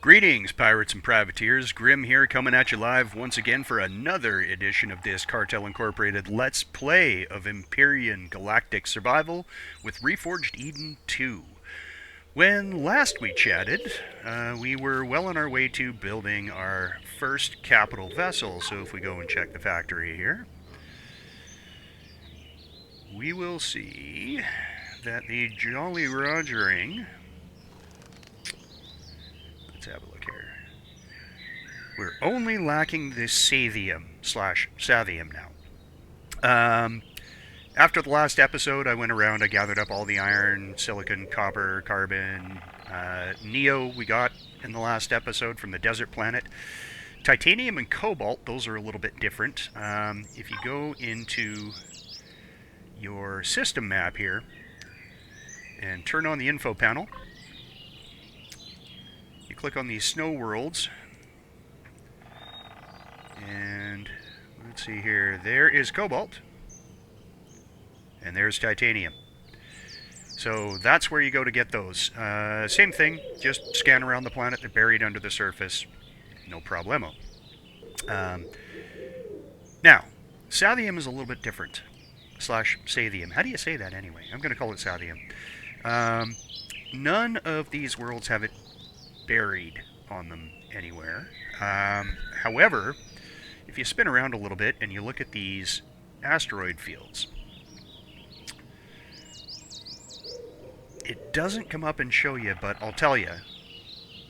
Greetings, pirates and privateers. Grim here, coming at you live once again for another edition of this Cartel Incorporated Let's Play of Empyrean Galactic Survival with Reforged Eden 2. When last we chatted, we were well on our way to building our first capital vessel, so if we go and check the factory here, we will see that the Jolly Rogering... Let's have a look here. We're only lacking the Sathium now. After the last episode, I went around, I gathered up all the iron, silicon, copper, carbon, neo we got in the last episode from the desert planet. Titanium and cobalt, those are a little bit different. If you go into your system map here and turn on the info panel, you click on these snow worlds, and let's see here, there is cobalt, and there's titanium. So that's where you go to get those. Same thing, just scan around the planet, they're buried under the surface, no problemo. Now, Sathium is a little bit different. Sathium. How do you say that anyway? I'm going to call it Sathium. None of these worlds have it buried on them anywhere. However, if you spin around a little bit and you look at these asteroid fields, it doesn't come up and show you, but I'll tell you,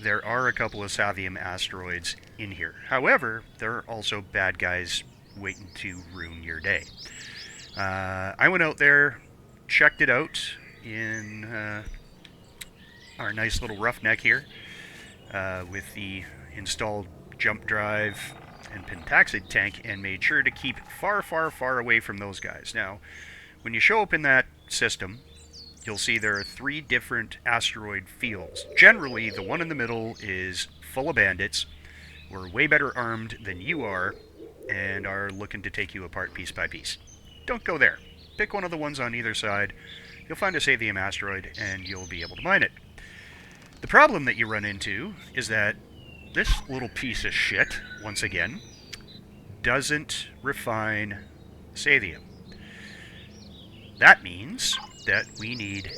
there are a couple of Sathium asteroids in here. However, there are also bad guys waiting to ruin your day. I went out there, checked it out in our nice little roughneck here with the installed jump drive and pentaxid tank, and made sure to keep far, far, far away from those guys. Now, when you show up in that system, you'll see there are 3 different asteroid fields. Generally, the one in the middle is full of bandits who are way better armed than you are and are looking to take you apart piece by piece. Don't go there. Pick one of the ones on either side. You'll find a Sathium asteroid, and you'll be able to mine it. The problem that you run into is that this little piece of shit, once again, doesn't refine Sathium. That means that we need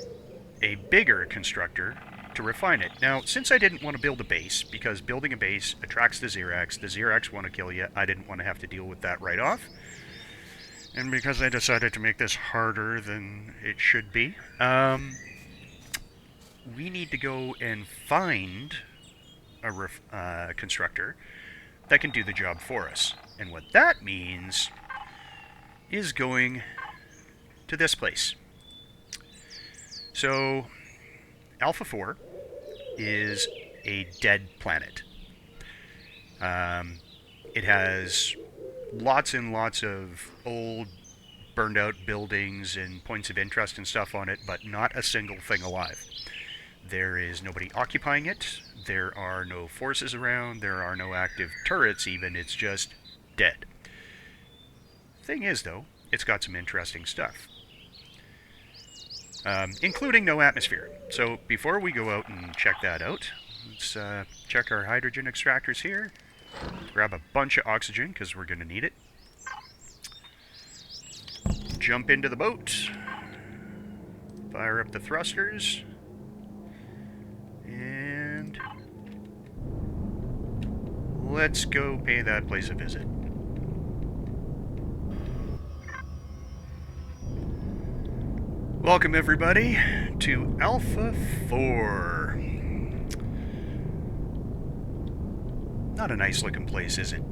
a bigger constructor to refine it. Now, since I didn't want to build a base, because building a base attracts the Xerax want to kill you, I didn't want to have to deal with that right off. And because I decided to make this harder than it should be, we need to go and find a constructor that can do the job for us. And what that means is going to this place. So, Alpha 4 is a dead planet. It has lots and lots of old, burned out buildings and points of interest and stuff on it, but not a single thing alive. There is nobody occupying it, there are no forces around, there are no active turrets even, it's just dead. Thing is, though, it's got some interesting stuff. Including no atmosphere. So before we go out and check that out, let's check our hydrogen extractors here. Grab a bunch of oxygen, because we're going to need it. Jump into the boat. Fire up the thrusters. And let's go pay that place a visit. Welcome everybody to Alpha 4. Not a nice looking place, is it?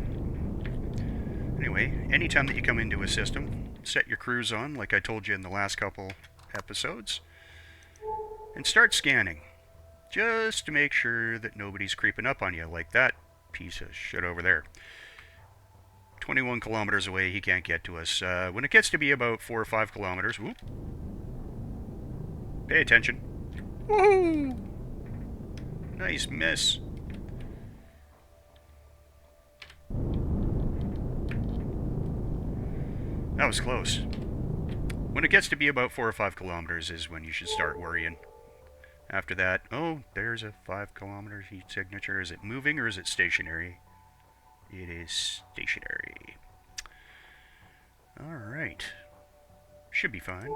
Anyway, anytime that you come into a system, set your cruise on, like I told you in the last couple episodes, and start scanning, just to make sure that nobody's creeping up on you, like that piece of shit over there. 21 kilometers away, he can't get to us. When it gets to be about 4 or 5 kilometers, whoop, pay attention. Woohoo! Nice miss. That was close. When it gets to be about 4 or 5 kilometers is when you should start worrying. After that, oh, there's a 5 kilometer heat signature. Is it moving or is it stationary? It is stationary. Alright. Should be fine.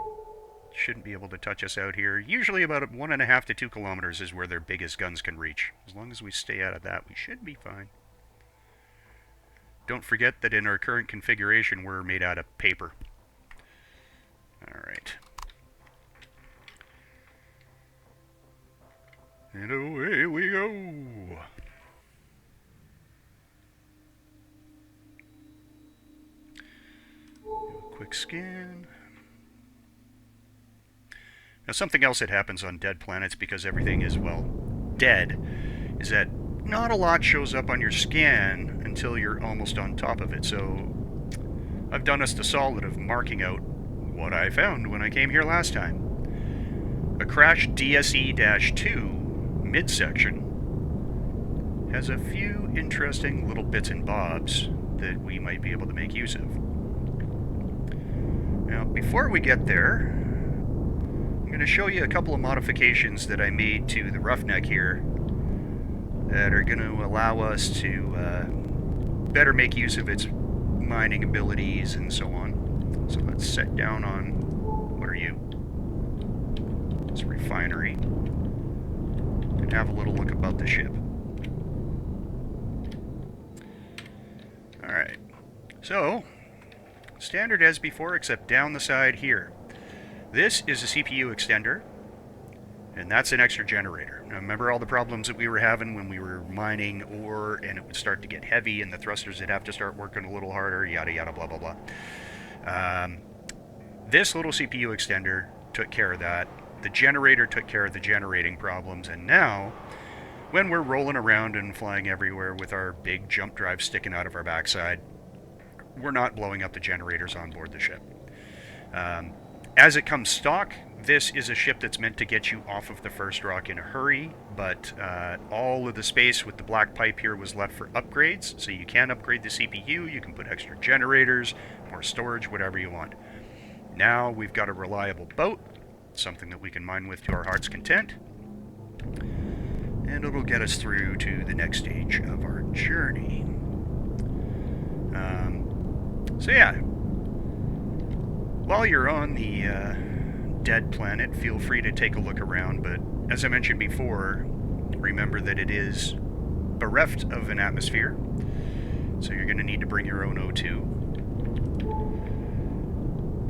Shouldn't be able to touch us out here. Usually about 1.5 to 2 kilometers is where their biggest guns can reach. As long as we stay out of that, we should be fine. Don't forget that in our current configuration, we're made out of paper. Alright. And away we go! Quick scan. Now, something else that happens on dead planets, because everything is, well, dead, is that not a lot shows up on your scan until you're almost on top of it. So I've done us the solid of marking out what I found when I came here last time. A crashed DSE-2 midsection has a few interesting little bits and bobs that we might be able to make use of. Now, before we get there, I'm going to show you a couple of modifications that I made to the roughneck here that are going to allow us to better make use of its mining abilities and so on. So let's set down on, what are you? It's a refinery. And have a little look about the ship. Alright, so standard as before, except down the side here. This is a CPU extender, and that's an extra generator. Now, remember all the problems that we were having when we were mining ore, and it would start to get heavy, and the thrusters would have to start working a little harder, yada yada, blah blah blah. This little CPU extender took care of that. The generator took care of the generating problems, and now, when we're rolling around and flying everywhere with our big jump drive sticking out of our backside, we're not blowing up the generators on board the ship. As it comes stock, this is a ship that's meant to get you off of the first rock in a hurry, but all of the space with the black pipe here was left for upgrades, so you can upgrade the CPU, you can put extra generators, more storage, whatever you want. Now we've got a reliable boat, something that we can mine with to our heart's content, and it'll get us through to the next stage of our journey. So yeah, while you're on the dead planet, feel free to take a look around, but as I mentioned before, remember that it is bereft of an atmosphere, so you're going to need to bring your own O2.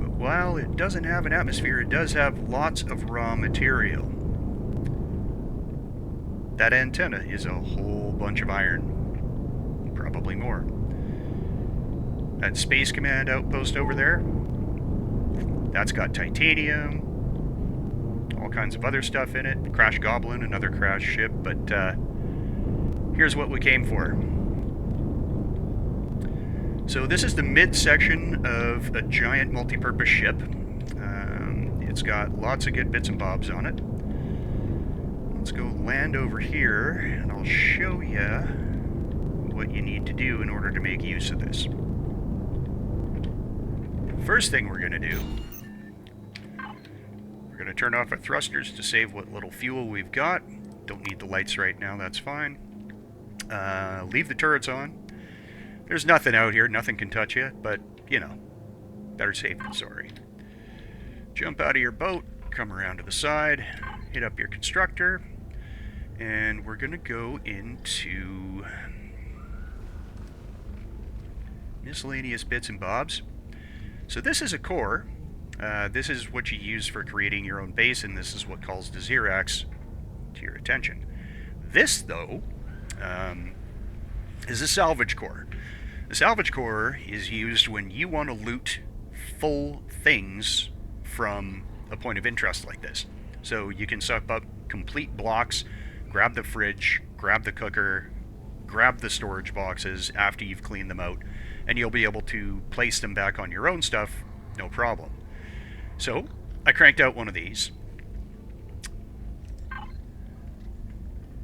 But while it doesn't have an atmosphere, it does have lots of raw material. That antenna is a whole bunch of iron, probably more. That Space Command outpost over there, that's got titanium, all kinds of other stuff in it. Crash Goblin, another crash ship, but here's what we came for. So this is the midsection of a giant multi-purpose ship. It's got lots of good bits and bobs on it. Let's go land over here, and I'll show you what you need to do in order to make use of this. First thing we're going to do, we're going to turn off our thrusters to save what little fuel we've got. Don't need the lights right now, that's fine. Leave the turrets on. There's nothing out here, nothing can touch you, but, you know, better safe than sorry. Jump out of your boat, come around to the side, hit up your constructor, and we're going to go into miscellaneous bits and bobs. So this is a core. This is what you use for creating your own base, and this is what calls the Xerax to your attention. This, though, is a salvage core. The salvage core is used when you want to loot full things from a point of interest like this. So you can suck up complete blocks, grab the fridge, grab the cooker, grab the storage boxes after you've cleaned them out, and you'll be able to place them back on your own stuff, no problem. So, I cranked out one of these.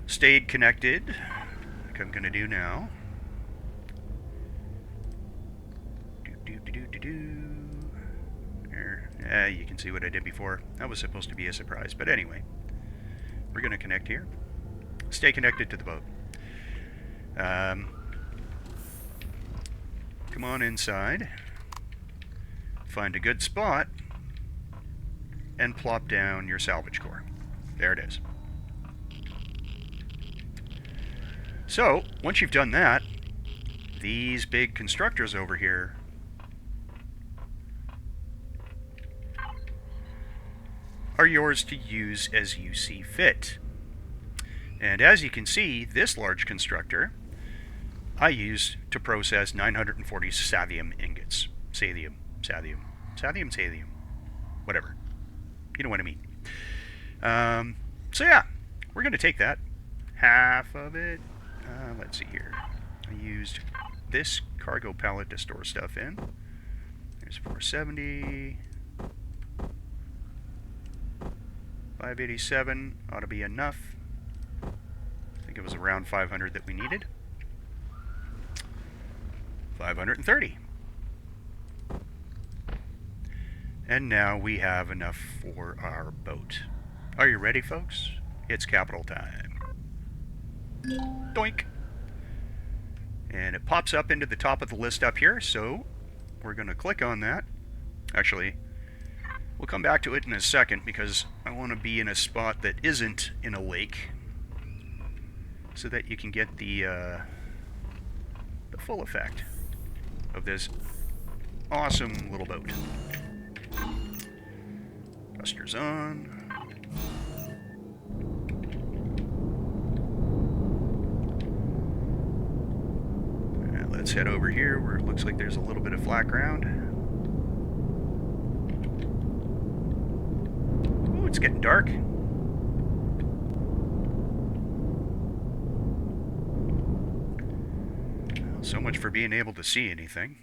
Stayed connected, like I'm going to do now. There. You can see what I did before. That was supposed to be a surprise, but anyway. We're going to connect here. Stay connected to the boat. Come on inside. Find a good spot. And plop down your salvage core. There it is. So, once you've done that, these big constructors over here are yours to use as you see fit. And as you can see, this large constructor I used to process 940 sathium ingots. Sathium. Whatever. You know what I mean. So yeah, we're going to take that. Half of it. Let's see here. I used this cargo pallet to store stuff in. There's 470. 587 ought to be enough. I think it was around 500 that we needed. 530. And now we have enough for our boat. Are you ready, folks? It's capital time. Doink! And it pops up into the top of the list up here, so we're going to click on that. Actually, we'll come back to it in a second because I want to be in a spot that isn't in a lake so that you can get the full effect of this awesome little boat. Thrusters on. Let's head over here where it looks like there's a little bit of flat ground. Ooh, it's getting dark. Well, so much for being able to see anything.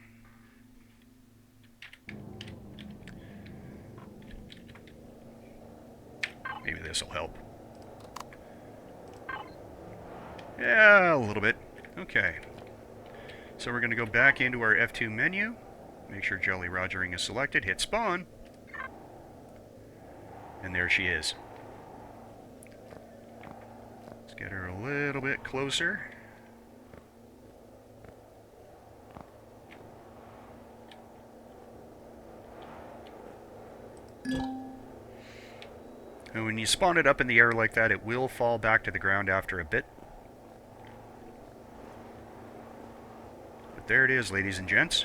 Maybe this will help. Yeah, a little bit. Okay. So we're going to go back into our F2 menu. Make sure Jolly Rogering is selected. Hit spawn. And there she is. Let's get her a little bit closer. And when you spawn it up in the air like that, it will fall back to the ground after a bit. But there it is, ladies and gents.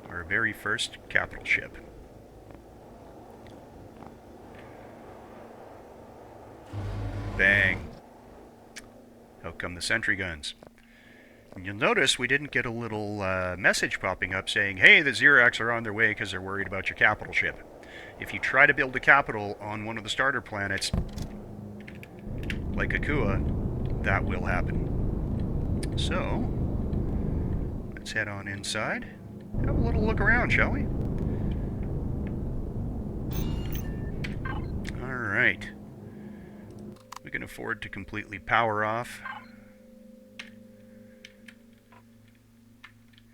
Our very first capital ship. Bang. Out come the sentry guns. And you'll notice we didn't get a little message popping up saying, hey, the Xerax are on their way because they're worried about your capital ship. If you try to build a capital on one of the starter planets, like Akua, that will happen. So, let's head on inside. Have a little look around, shall we? Alright. We can afford to completely power off.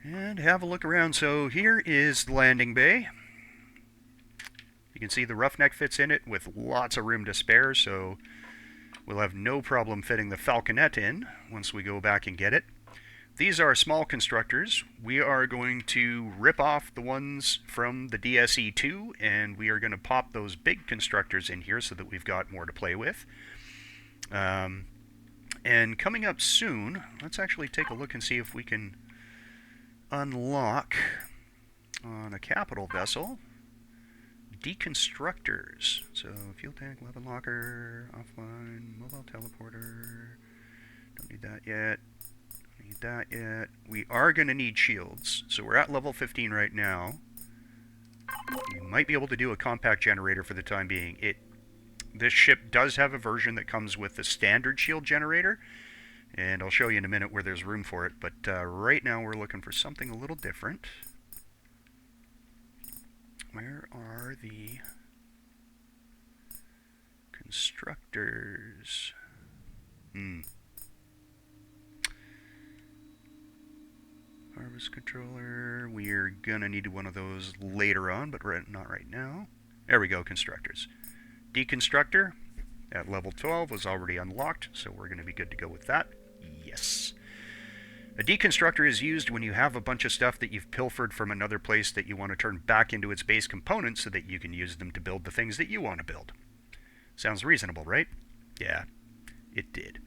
And have a look around. So here is the landing bay. You can see the roughneck fits in it with lots of room to spare, so we'll have no problem fitting the falconet in once we go back and get it. These are small constructors. We are going to rip off the ones from the DSE-2, and we are going to pop those big constructors in here so that we've got more to play with. And coming up soon, let's actually take a look and see if we can unlock on a capital vessel deconstructors. So fuel tank, weapon locker, offline, mobile teleporter. Don't need that yet. Don't need that yet. We are going to need shields. So we're at level 15 right now. You might be able to do a compact generator for the time being. This ship does have a version that comes with the standard shield generator, and I'll show you in a minute where there's room for it, but right now we're looking for something a little different. Where are the constructors? Harvest controller. We're gonna need one of those later on, but not right now. There we go, constructors. Deconstructor. at level 12 was already unlocked, so we're going to be good to go with that. Yes. A deconstructor is used when you have a bunch of stuff that you've pilfered from another place that you want to turn back into its base components so that you can use them to build the things that you want to build. Sounds reasonable, right? Yeah, it did.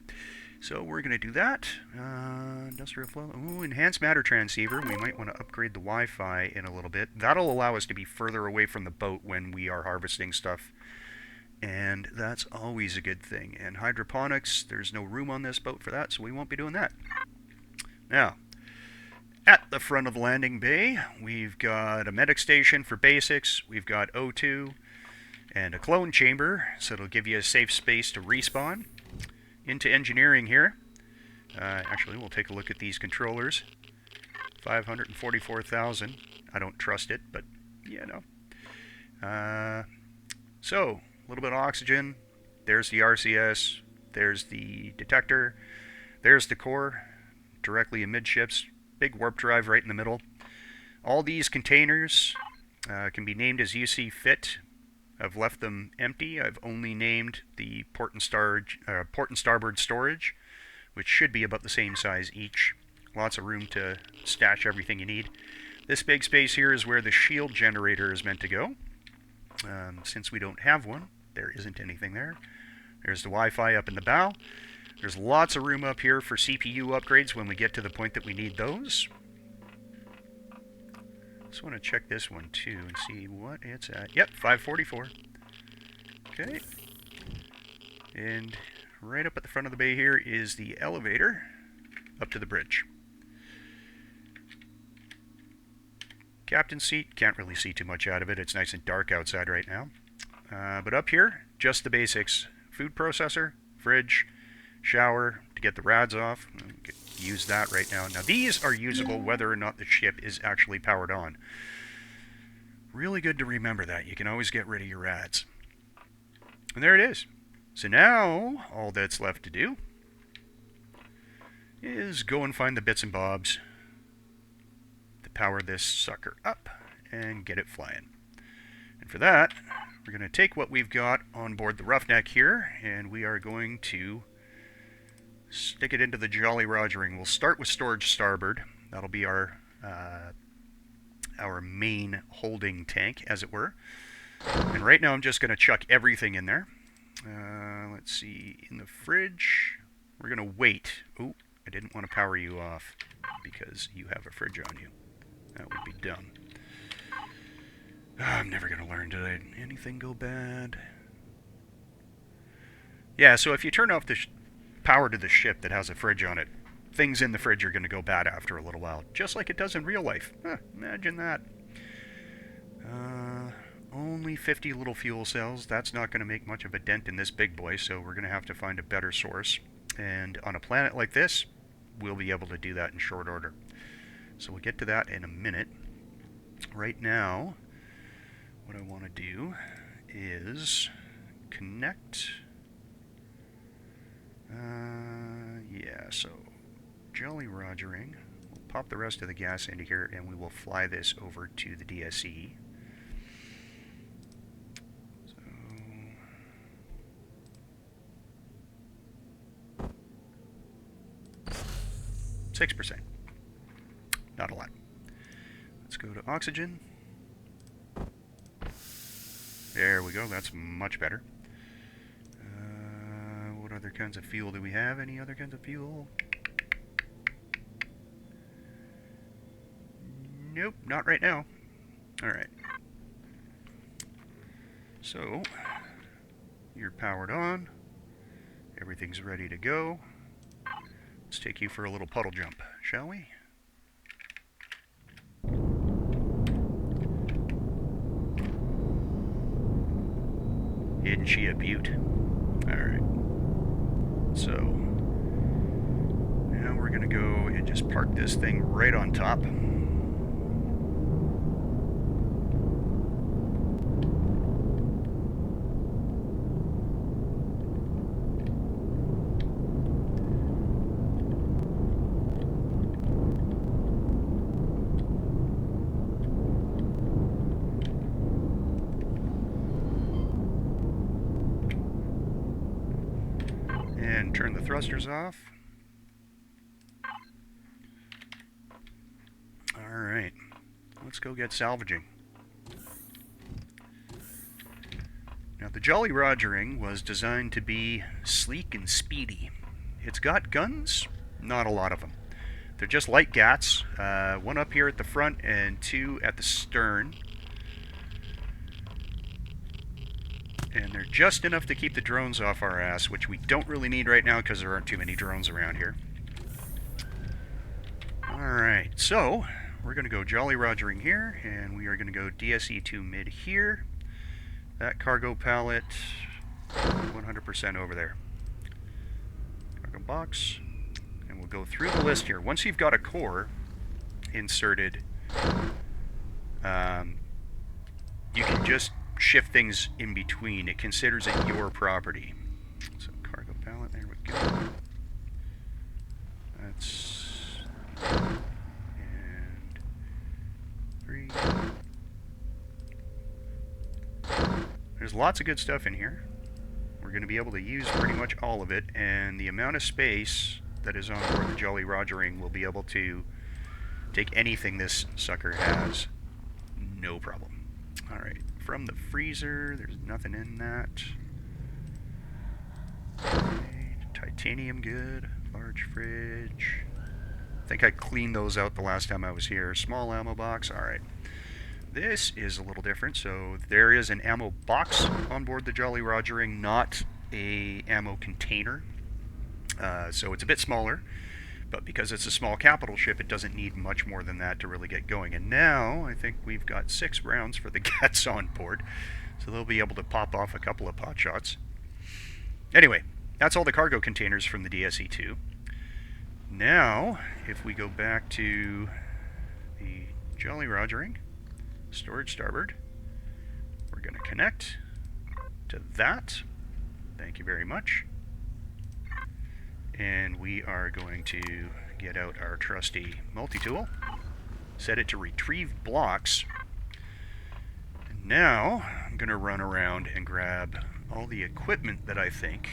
So we're going to do that. Industrial flow. Ooh, enhanced matter transceiver. We might want to upgrade the Wi-Fi in a little bit. That'll allow us to be further away from the boat when we are harvesting stuff. And that's always a good thing. And hydroponics, there's no room on this boat for that, so we won't be doing that. Now, at the front of the landing bay, we've got a medic station for basics. We've got O2 and a clone chamber, so it'll give you a safe space to respawn. Into engineering here. Actually, we'll take a look at these controllers. 544,000. I don't trust it, but, you know. So, a little bit of oxygen. There's the RCS. There's the detector. There's the core, directly amidships. Big warp drive right in the middle. All these containers can be named as you see fit. I've left them empty. I've only named the port and starboard storage, which should be about the same size each. Lots of room to stash everything you need. This big space here is where the shield generator is meant to go. Since we don't have one, there isn't anything there. There's the Wi-Fi up in the bow. There's lots of room up here for CPU upgrades when we get to the point that we need those. Just want to check this one too and see what it's at. Yep, 544. Okay. And right up at the front of the bay here is the elevator up to the bridge. Captain's seat, can't really see too much out of it. It's nice and dark outside right now. But up here, just the basics. Food processor, fridge, shower to get the rads off. Use that right now. Now these are usable whether or not the ship is actually powered on. Really good to remember that. You can always get rid of your rads. And there it is. So now all that's left to do is go and find the bits and bobs to power this sucker up and get it flying. And for that, we're going to take what we've got on board the Roughneck here, and we are going to stick it into the Jolly Rogering. We'll start with storage starboard. That'll be our main holding tank, as it were. And right now I'm just going to chuck everything in there. Let's see, in the fridge, we're going to wait. Oh, I didn't want to power you off because you have a fridge on you. That would be dumb. I'm never going to learn. Did anything go bad? Yeah, so if you turn off the power to the ship that has a fridge on it, things in the fridge are going to go bad after a little while, just like it does in real life. Imagine that. Only 50 little fuel cells. That's not going to make much of a dent in this big boy, so we're going to have to find a better source. And on a planet like this, we'll be able to do that in short order. So we'll get to that in a minute. Right now, what I want to do is connect. Yeah, so Jolly Rogering. We'll pop the rest of the gas into here and we will fly this over to the DSE. So 6%. Not a lot. Let's go to oxygen. There we go, that's much better. What other kinds of fuel do we have? Any other kinds of fuel? Nope, not right now. Alright. So, you're powered on. Everything's ready to go. Let's take you for a little puddle jump, shall we? Isn't she a beaut? Alright. So, now we're going to go and just park this thing right on top. turn the thrusters off. Alright, let's go get salvaging. Now, the Jolly Rogering was designed to be sleek and speedy. It's got guns, not a lot of them. They're just light gats, one up here at the front and two at the stern. And they're just enough to keep the drones off our ass, which we don't really need right now because there aren't too many drones around here. Alright, so we're going to go Jolly Rogering here, and we are going to go DSE2 mid here. That cargo pallet, 100% over there. Cargo box. And we'll go through the list here. Once you've got a core inserted, you can just shift things in between. It considers it your property. So cargo pallet, there we go. That's... and 3. There's lots of good stuff in here. We're going to be able to use pretty much all of it, and the amount of space that is on board the Jolly Rogering will be able to take anything this sucker has. No problem. Alright, from the freezer, there's nothing in that. Okay, titanium, good. Large fridge. I think I cleaned those out the last time I was here. Small ammo box, alright. This is a little different, so there is an ammo box on board the Jolly Rogering, not a ammo container. So it's a bit smaller, but because it's a small capital ship, it doesn't need much more than that to really get going. And now, I think we've got 6 rounds for the Gats on board, so they'll be able to pop off a couple of pot shots. Anyway, that's all the cargo containers from the DSE-2. Now, if we go back to the Jolly Rogering, storage starboard, we're going to connect to that. Thank you very much. And we are going to get out our trusty multi-tool, set it to retrieve blocks. And now I'm going to run around and grab all the equipment that I think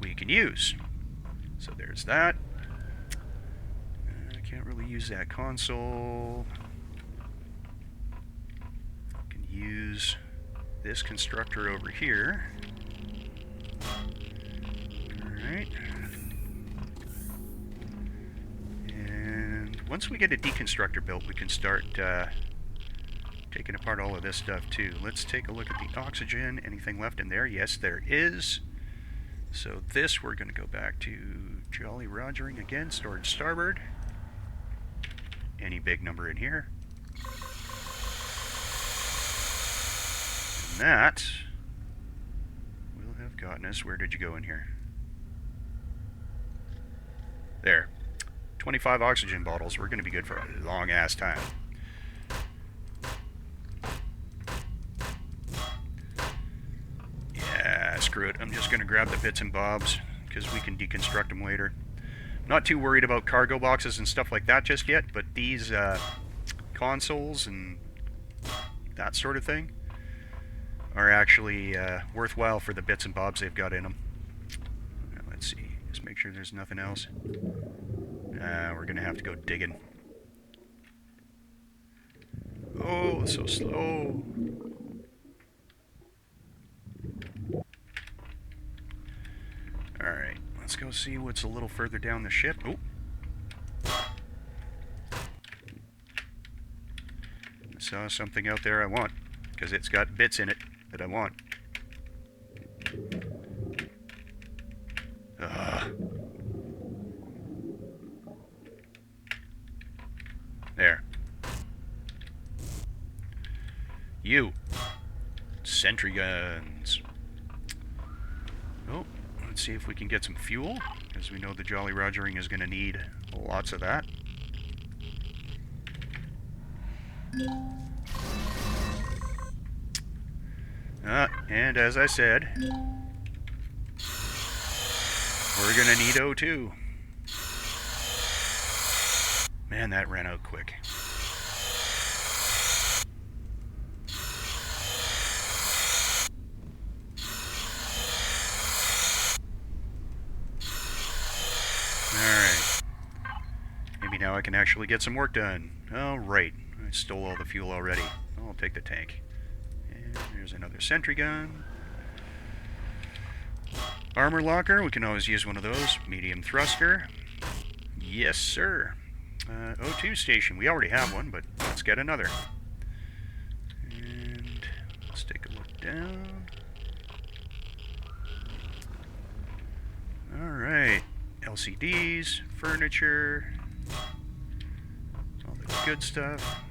we can use. So there's that. I can't really use that console. Use this constructor over here. Alright. And once we get a deconstructor built, we can start taking apart all of this stuff too. Let's take a look at the oxygen. Anything left in there? Yes, there is. So this, we're going to go back to Jolly Rogering again, storage starboard. Any big number in here. That will have gotten us. Where did you go in here? There. 25 oxygen bottles. We're going to be good for a long ass time. Yeah, screw it. I'm just going to grab the bits and bobs because we can deconstruct them later. Not too worried about cargo boxes and stuff like that just yet, but these consoles and that sort of thing are actually worthwhile for the bits and bobs they've got in them. Now, let's see. Just make sure there's nothing else. We're going to have to go digging. Oh, so slow. Alright, let's go see what's a little further down the ship. Oh. I saw something out there I want, because it's got bits in it that I want. There. You. Sentry guns. Oh, let's see if we can get some fuel, because we know the Jolly Rogering is going to need lots of that. And as I said, we're going to need O2. Man, that ran out quick. now I can actually get some work done. Oh, right. I stole all the fuel already. I'll take the tank. And there's another sentry gun. Armor locker, we can always use one of those. Medium thruster. Yes, sir. O2 station, we already have one, but let's get another. And let's take a look down. Alright. LCDs, furniture, all the good stuff.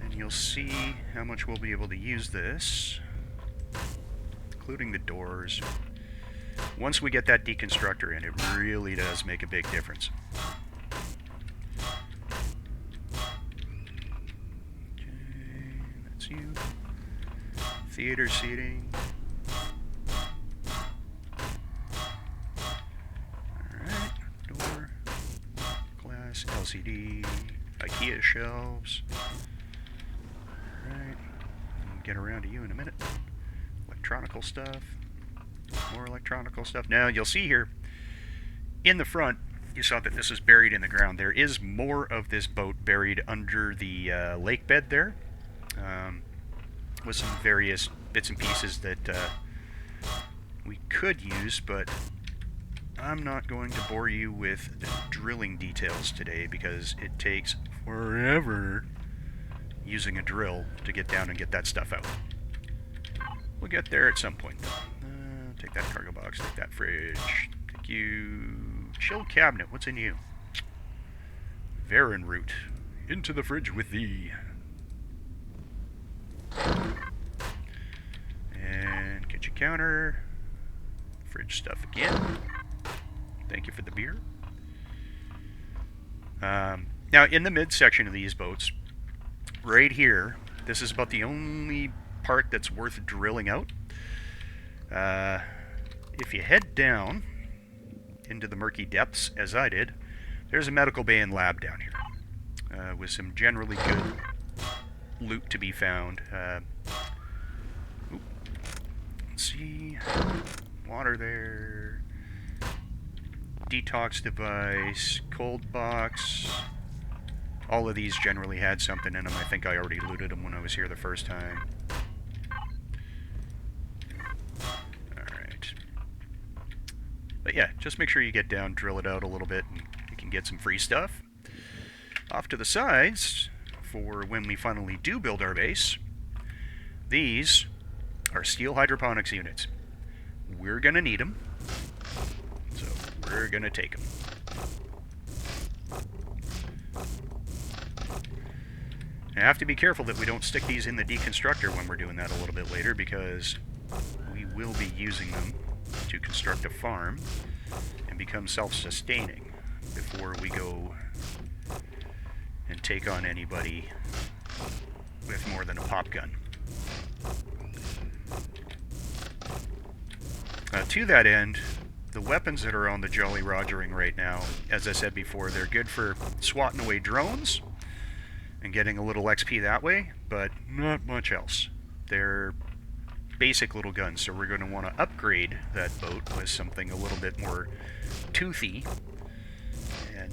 And you'll see how much we'll be able to use this, including the doors. Once we get that deconstructor in, it really does make a big difference. Okay, that's you. Theater seating. Alright, door, glass, LCD, IKEA shelves. Alright, get around to you in a minute. Electronical stuff. More electronical stuff. Now, you'll see here, in the front, you saw that this is buried in the ground. There is more of this boat buried under the lake bed there, with some various bits and pieces that we could use, but I'm not going to bore you with the drilling details today because it takes forever using a drill to get down and get that stuff out. We'll get there at some point, though. Take that cargo box, take that fridge, take you... Chill cabinet, what's in you? Varan root. Into the fridge with thee. And kitchen counter. Fridge stuff again. Thank you for the beer. Now, in the midsection of these boats, right here, this is about the only part that's worth drilling out. If you head down into the murky depths, as I did, there's a medical bay and lab down here, with some generally good loot to be found. Let's see, water there, detox device, cold box. All of these generally had something in them. I think I already looted them when I was here the first time. But yeah, just make sure you get down, drill it out a little bit, and you can get some free stuff. Off to the sides, for when we finally do build our base, these are steel hydroponics units. We're going to need them, so we're going to take them. I have to be careful that we don't stick these in the deconstructor when we're doing that a little bit later, because we will be using them to construct a farm and become self-sustaining before we go and take on anybody with more than a pop gun. To that end, the weapons that are on the Jolly Rogering right now, as I said before, they're good for swatting away drones and getting a little XP that way, but not much else. They're basic little guns, so we're going to want to upgrade that boat with something a little bit more toothy, and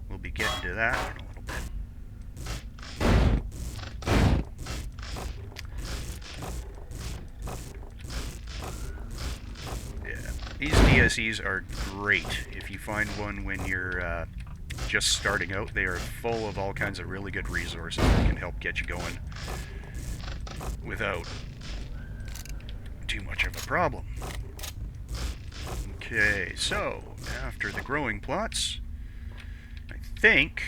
we'll be getting to that in a little bit. Yeah, these DSEs are great if you find one when you're just starting out. They are full of all kinds of really good resources that can help get you going without too much of a problem. Okay, so after the growing plots, I think,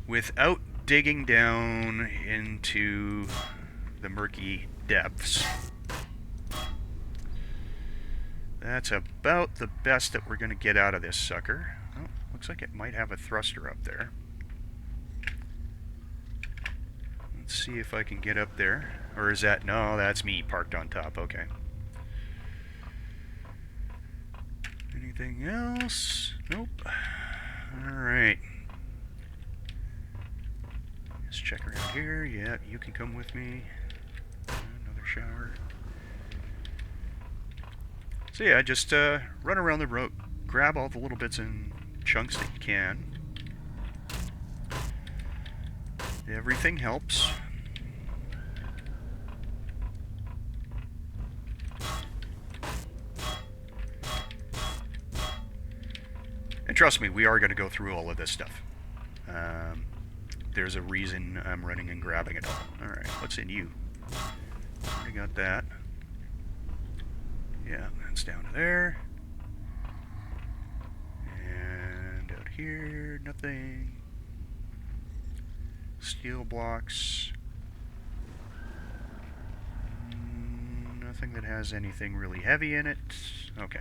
without digging down into the murky depths, that's about the best that we're going to get out of this sucker. Oh, looks like it might have a thruster up there. Let's see if I can get up there. Or is that... No, that's me parked on top. Okay. Anything else? Nope. Alright. Let's check around here. Yeah, you can come with me. Another shower. So yeah, just run around the road, grab all the little bits and chunks that you can. Everything helps. And trust me, we are going to go through all of this stuff. There's a reason I'm running and grabbing it all. Alright, what's in you? Already got that. Yeah, that's down to there. And out here, nothing. Steel blocks. Nothing that has anything really heavy in it. Okay.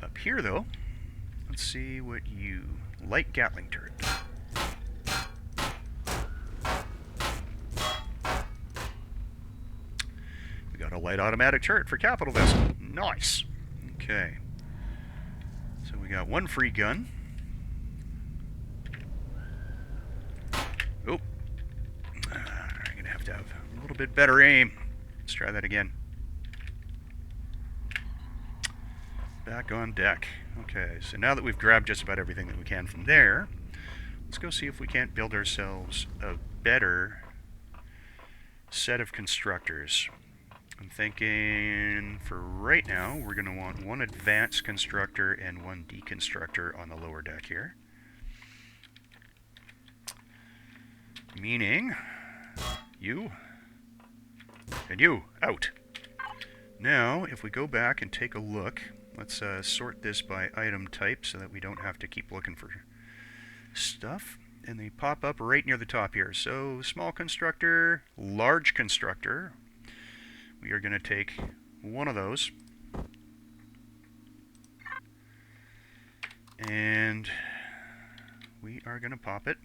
Up here, though, let's see what you... Light Gatling turret. We got a light automatic turret for capital vessel. Nice. Okay. So we got one free gun. Oh. I'm going to have a little bit better aim. Let's try that again. Back on deck. Okay, so now that we've grabbed just about everything that we can from there, let's go see if we can't build ourselves a better set of constructors. I'm thinking for right now, we're going to want one advanced constructor and one deconstructor on the lower deck here. Meaning, you and you, out. Now, if we go back and take a look, let's sort this by item type so that we don't have to keep looking for stuff. And they pop up right near the top here. So, small constructor, large constructor. We are going to take one of those. And we are going to pop it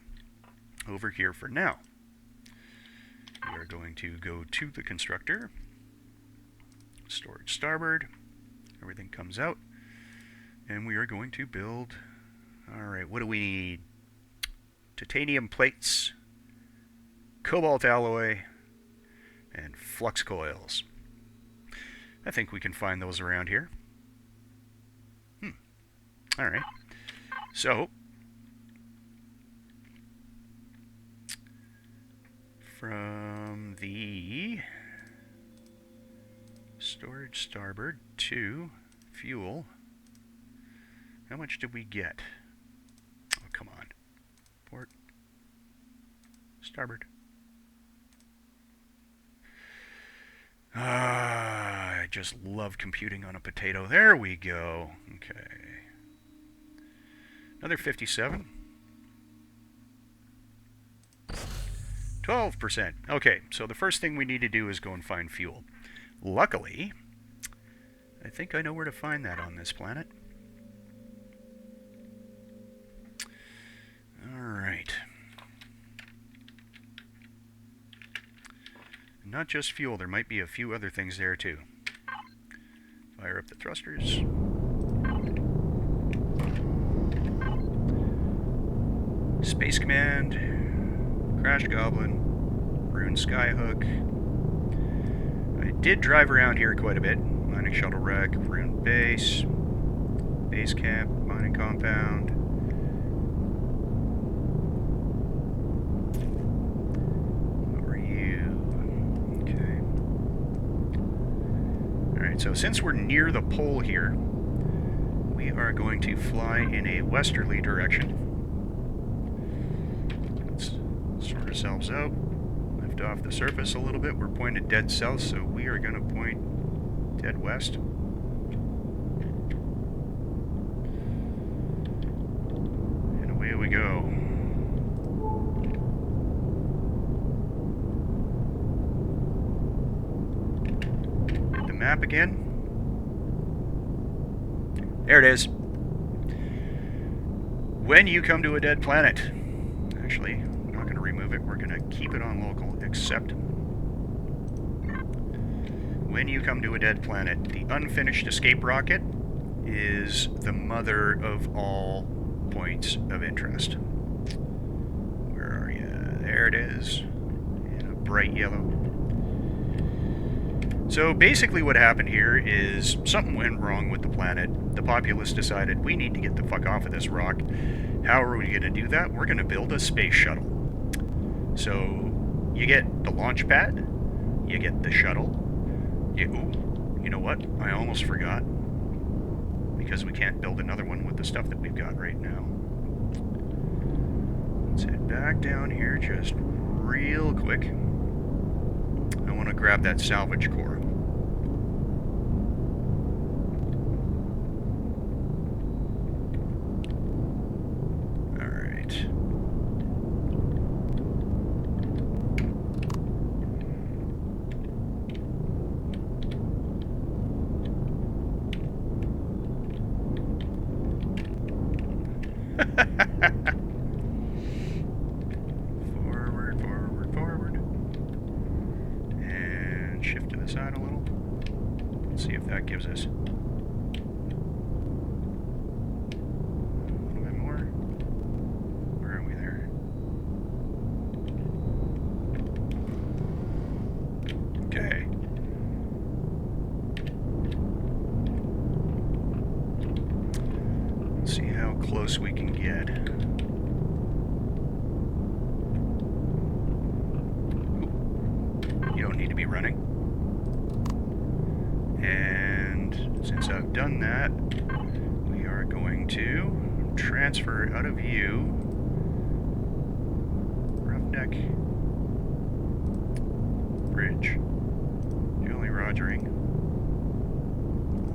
over here for now. We are going to go to the constructor. Storage starboard. Everything comes out. And we are going to build... Alright, what do we need? Titanium plates, cobalt alloy, and flux coils. I think we can find those around here. Alright. So, from the storage starboard to fuel, how much did we get? Oh, come on. Port. Starboard. I just love computing on a potato. There we go. Okay. Another 57. 12%. Okay, so the first thing we need to do is go and find fuel. Luckily, I think I know where to find that on this planet. Alright. Not just fuel, there might be a few other things there too. Fire up the thrusters. Space Command, Crash Goblin, Rune Skyhook. I did drive around here quite a bit. Mining Shuttle Wreck, Rune Base, Base Camp, Mining Compound. So since we're near the pole here, we are going to fly in a westerly direction. Let's sort ourselves out, lift off the surface a little bit. We're pointed dead south, so we are going to point dead west. And away we go. Map again. There it is. When you come to a dead planet, actually, we're not going to remove it, we're going to keep it on local, except when you come to a dead planet, the unfinished escape rocket is the mother of all points of interest. Where are you? There it is, in a bright yellow. So basically what happened here is something went wrong with the planet. The populace decided we need to get the fuck off of this rock. How are we going to do that? We're going to build a space shuttle. So you get the launch pad, you get the shuttle. Ooh, you know what? I almost forgot. Because we can't build another one with the stuff that we've got right now. Let's head back down here just real quick. I want to grab that salvage core. Alright. Forward, forward, forward. And shift to the side a little. Let's see if that gives us a little bit more. Where are we there? Okay. Let's see how close we can get. You don't need to be running. And since I've done that, we are going to transfer out of view. Roughneck. Bridge. Jolly Rogering.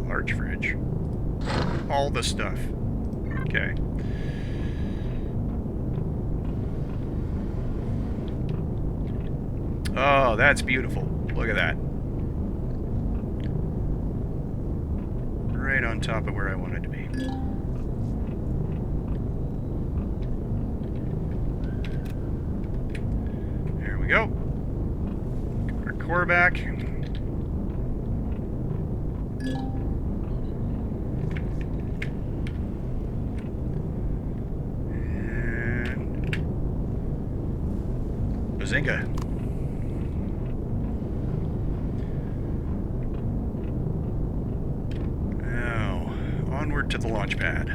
Large fridge. All the stuff. Okay. Oh, that's beautiful. Look at that. Right on top of where I wanted to be. There we go. Got our core back. And bazinga. Onward to the launch pad.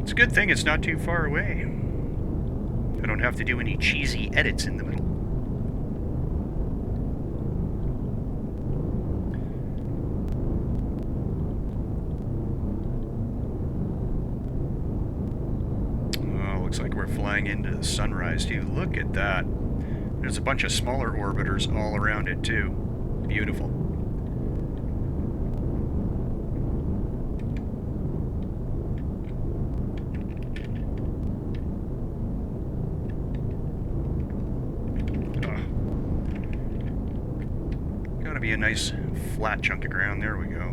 It's a good thing it's not too far away. I don't have to do any cheesy edits in the middle. Looks like we're flying into the sunrise too. Look at that. There's a bunch of smaller orbiters all around it too. Beautiful. Gotta be a nice flat chunk of ground. There we go.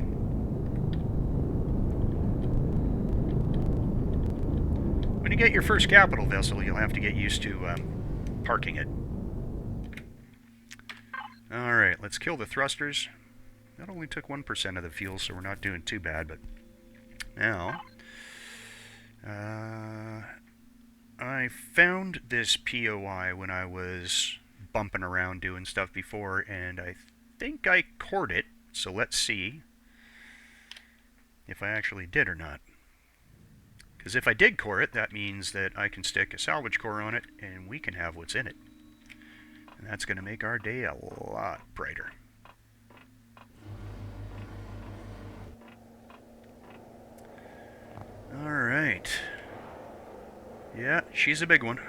When you get your first capital vessel, you'll have to get used to parking it. Alright, let's kill the thrusters. That only took 1% of the fuel, so we're not doing too bad, but now I found this POI when I was bumping around doing stuff before, and I think I cored it, so let's see if I actually did or not. Because if I did core it, that means that I can stick a salvage core on it, and we can have what's in it. And that's going to make our day a lot brighter. Alright. Yeah, she's a big one.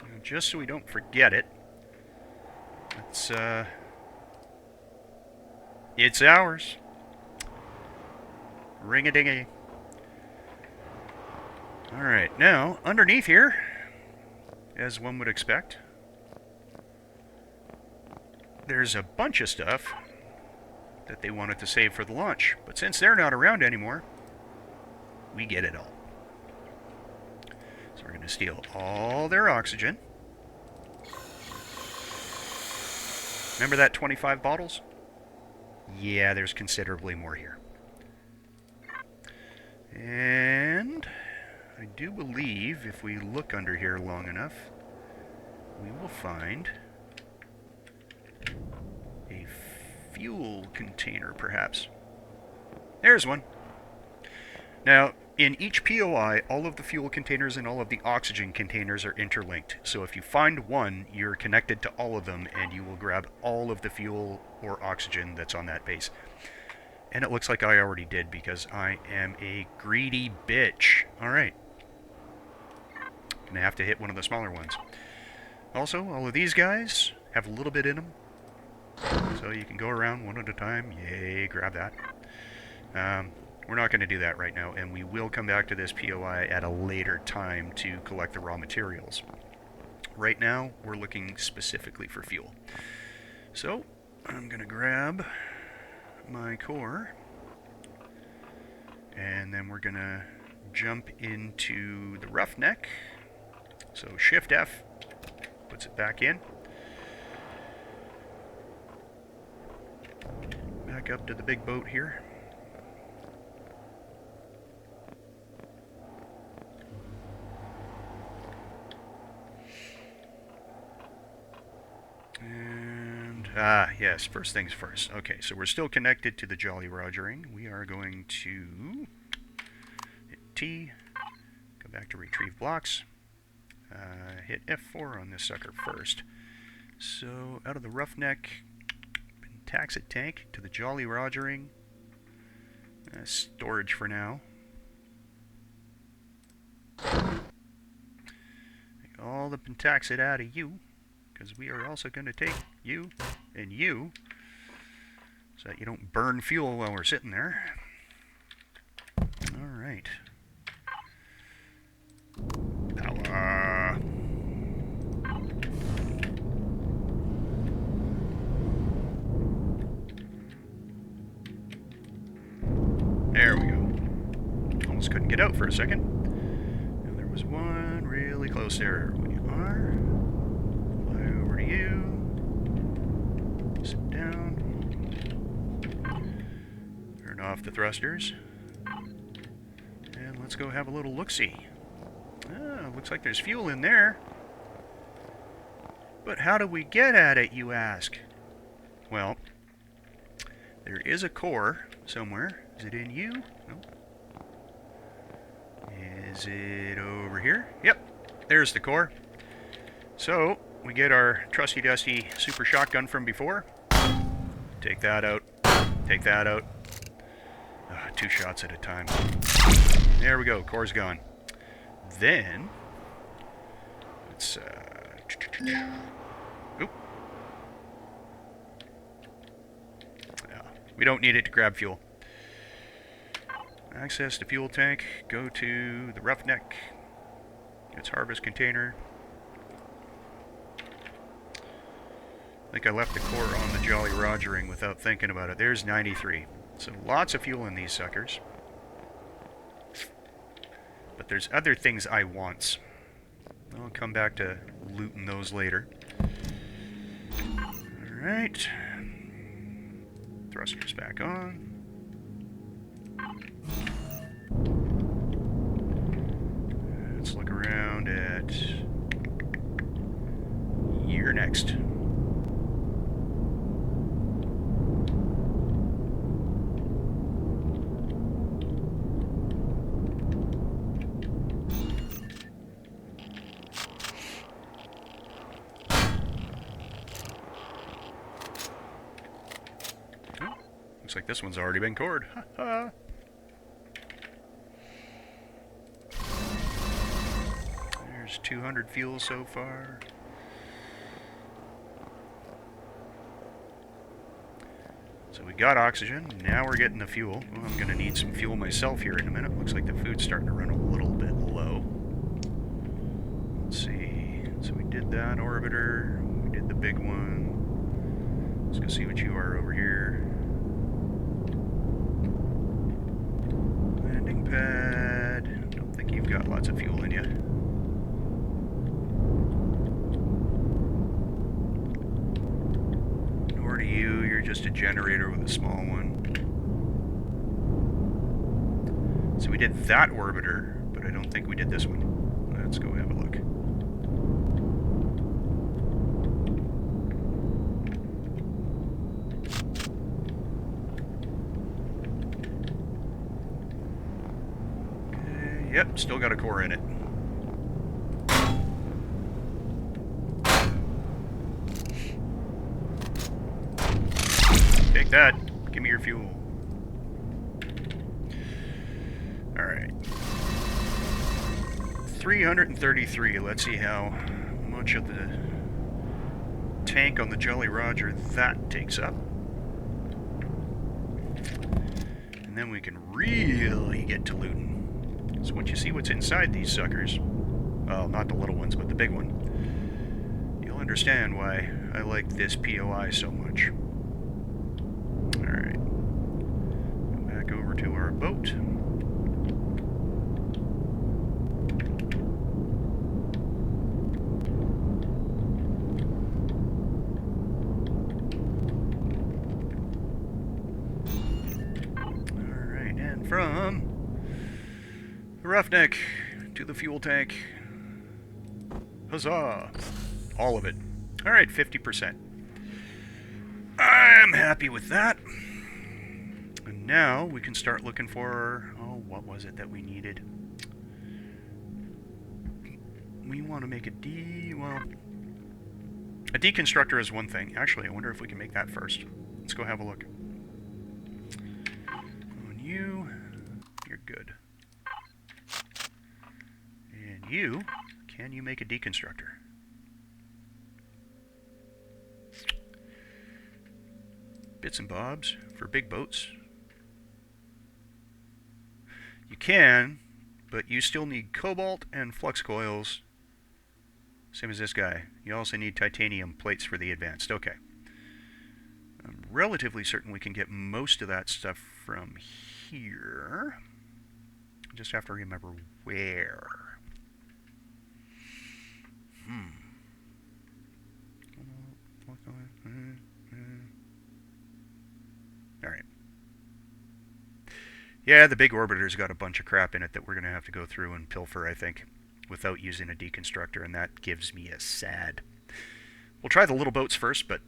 And just so we don't forget it, let's, it's ours. Ring-a-ding-a. Alright, now, underneath here, as one would expect, there's a bunch of stuff that they wanted to save for the launch. But since they're not around anymore, we get it all. going to steal all their oxygen. Remember that 25 bottles? Yeah, there's considerably more here. And I do believe if we look under here long enough, we will find a fuel container, perhaps. There's one. Now, in each POI, all of the fuel containers and all of the oxygen containers are interlinked. So if you find one, you're connected to all of them, and you will grab all of the fuel or oxygen that's on that base. And it looks like I already did, because I am a greedy bitch. Alright. Gonna have to hit one of the smaller ones. Also, all of these guys have a little bit in them. So you can go around one at a time. Yay, grab that. We're not going to do that right now, and we will come back to this POI at a later time to collect the raw materials. Right now, we're looking specifically for fuel. So, I'm going to grab my core, and then we're going to jump into the roughneck. So, Shift F puts it back in. Back up to the big boat here. And, yes, first things first. Okay, so we're still connected to the Jolly Rogering. We are going to hit T, go back to retrieve blocks, hit F4 on this sucker first. So, out of the roughneck, Taxit tank to the Jolly Rogering. Storage for now. Take all the pentaxid out of you, because we are also going to take you and you, so that you don't burn fuel while we're sitting there. Alright. Power. There we go. Almost couldn't get out for a second. And there was one really close there. We are. Fly over to you. Sit down. Turn off the thrusters. And let's go have a little look-see. Ah, looks like there's fuel in there. But how do we get at it, you ask? Well, there is a core somewhere. Is it in you? No. Is it over here? Yep, there's the core. So, we get our trusty dusty super shotgun from before. Take that out. Take that out. 2 shots at a time. There we go, core's gone. Then, let's, oop. We don't need it to grab fuel. Access the fuel tank, go to the roughneck, its harvest container. I think I left the core on the Jolly Rogering without thinking about it. There's 93. So lots of fuel in these suckers. But there's other things I want. I'll come back to looting those later. Alright. Thrusters back on. Let's look around at... You're next. Looks like this one's already been cored. Ha ha! There's 200 fuel so far. So we got oxygen, now we're getting the fuel. Well, I'm going to need some fuel myself here in a minute. Looks like the food's starting to run a little bit low. Let's see. So we did that orbiter. We did the big one. Let's go see what you are over here. Landing pad. Don't think you've got lots of fuel in you. just a generator with a small one. So we did that orbiter, but I don't think we did this one. Let's go have a look. Yep, still got a core in it. Take that. Give me your fuel. Alright. 333. Let's see how much of the tank on the Jolly Roger that takes up. And then we can really get to looting. So once you see what's inside these suckers, well, not the little ones, but the big one, you'll understand why I like this POI so much. Alright. Go back over to our boat. Alright, and from the roughneck to the fuel tank. Huzzah! All of it. Alright, 50%. I'm happy with that. And now we can start looking for... oh, what was it that we needed? We want to make a well... a deconstructor is one thing. Actually, I wonder if we can make that first. Let's go have a look. On you, you're good. And you, can you make a deconstructor? Bits and bobs for big boats. You can, but you still need cobalt and flux coils. Same as this guy. You also need titanium plates for the advanced. Okay. I'm relatively certain we can get most of that stuff from here. Just have to remember where. Alright. Yeah, the big orbiter's got a bunch of crap in it that we're going to have to go through and pilfer, I think, without using a deconstructor, and that gives me a sad. We'll try the little boats first, but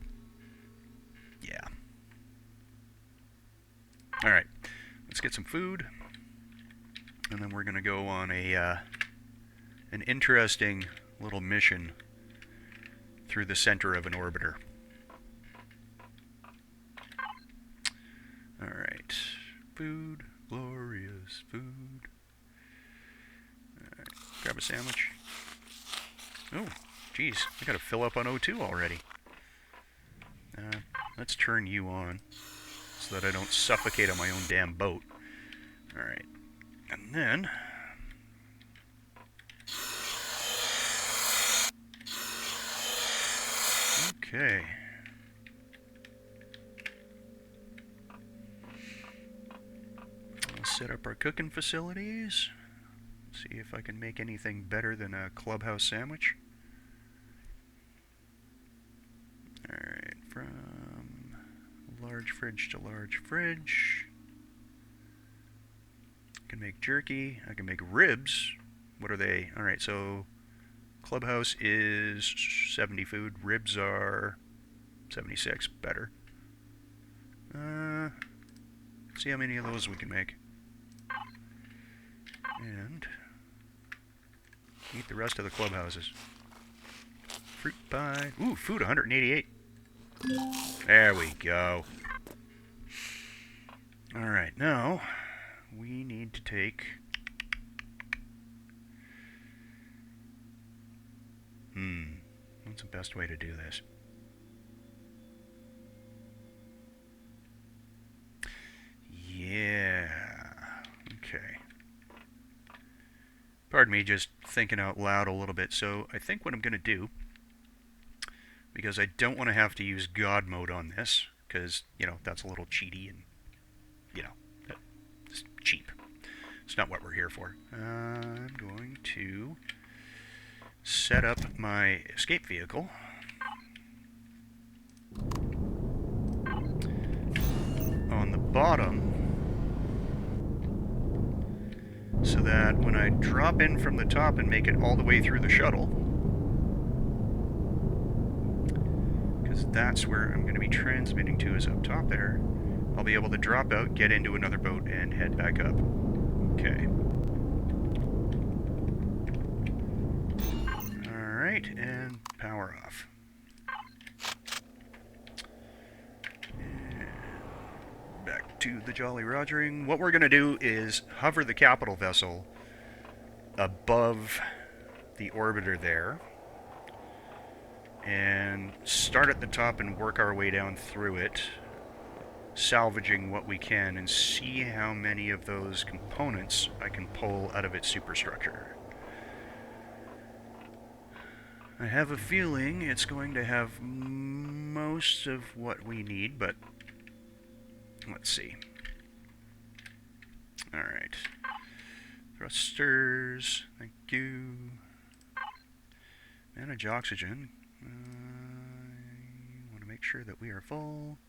yeah. Alright, let's get some food, and then we're going to go on a an interesting little mission through the center of an orbiter. Alright, food, glorious food. Alright, grab a sandwich. Oh, geez, I gotta fill up on O2 already. Let's turn you on so that I don't suffocate on my own damn boat. Alright, and then... okay. Let's set up our cooking facilities. See if I can make anything better than a clubhouse sandwich. Alright, from large fridge to large fridge. I can make jerky. I can make ribs. What are they? Alright, so clubhouse is 70 food. Ribs are 76. Better. See how many of those we can make. And eat the rest of the clubhouses. Fruit pie. Ooh, food 188. There we go. Alright, now we need to take... what's the best way to do this? Yeah. Okay. Pardon me, just thinking out loud a little bit. So I think what I'm going to do, because I don't want to have to use God mode on this, because, you know, that's a little cheaty and, you know, it's cheap. It's not what we're here for. I'm going to set up my escape vehicle. bottom so that when I drop in from the top and make it all the way through the shuttle, because that's where I'm going to be transmitting to, is up top there, I'll be able to drop out, get into another boat, and head back up. Okay. Alright, and power off. Back to the Jolly Rogering. What we're going to do is hover the capital vessel above the orbiter there, and start at the top and work our way down through it, salvaging what we can, and see how many of those components I can pull out of its superstructure. I have a feeling it's going to have most of what we need, but let's see. Alright. Thrusters, thank you. Manage oxygen. I want to make sure that we are full.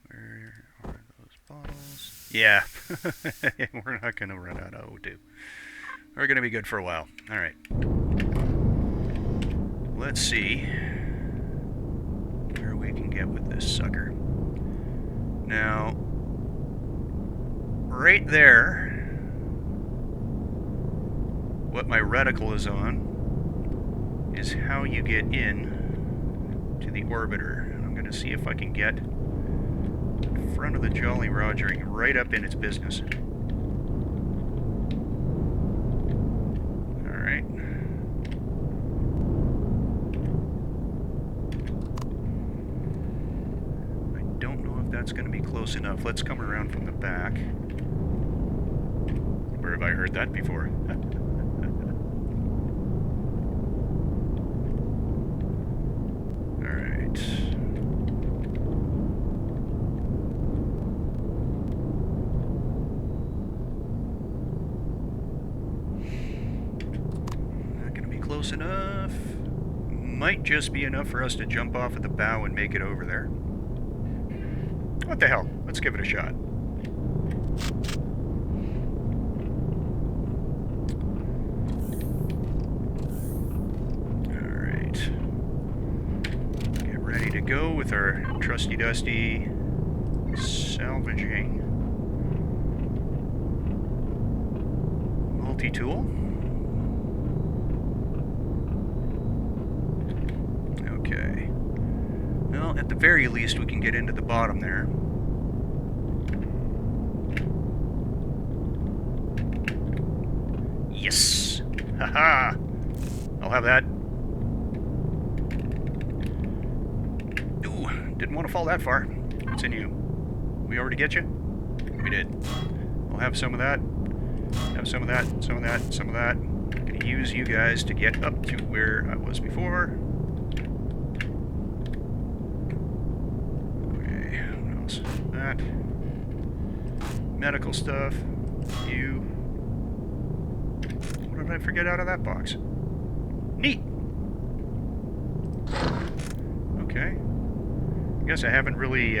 Where are those bottles? Yeah, we're not going to run out of O2. We're going to be good for a while. Alright. Let's see where we can get with this sucker. Now, right there, what my reticle is on is how you get in to the orbiter. And I'm going to see if I can get in front of the Jolly Rogering right up in its business. Alright. I don't know if that's going to be close enough. Let's come around from the back. Where have I heard that before? Close enough. Might just be enough for us to jump off at the bow and make it over there. What the hell? Let's give it a shot. Alright. Get ready to go with our trusty dusty salvaging multi-tool. Okay. Well, at the very least, we can get into the bottom there. Yes! Haha! I'll have that. Ooh, didn't want to fall that far. What's in you? We already get you? We did. I'll have some of that. Have some of that, some of that, some of that. I'm going to use you guys to get up to where I was before. That. Medical stuff. You. What did I forget out of that box? Neat! Okay. I guess I haven't really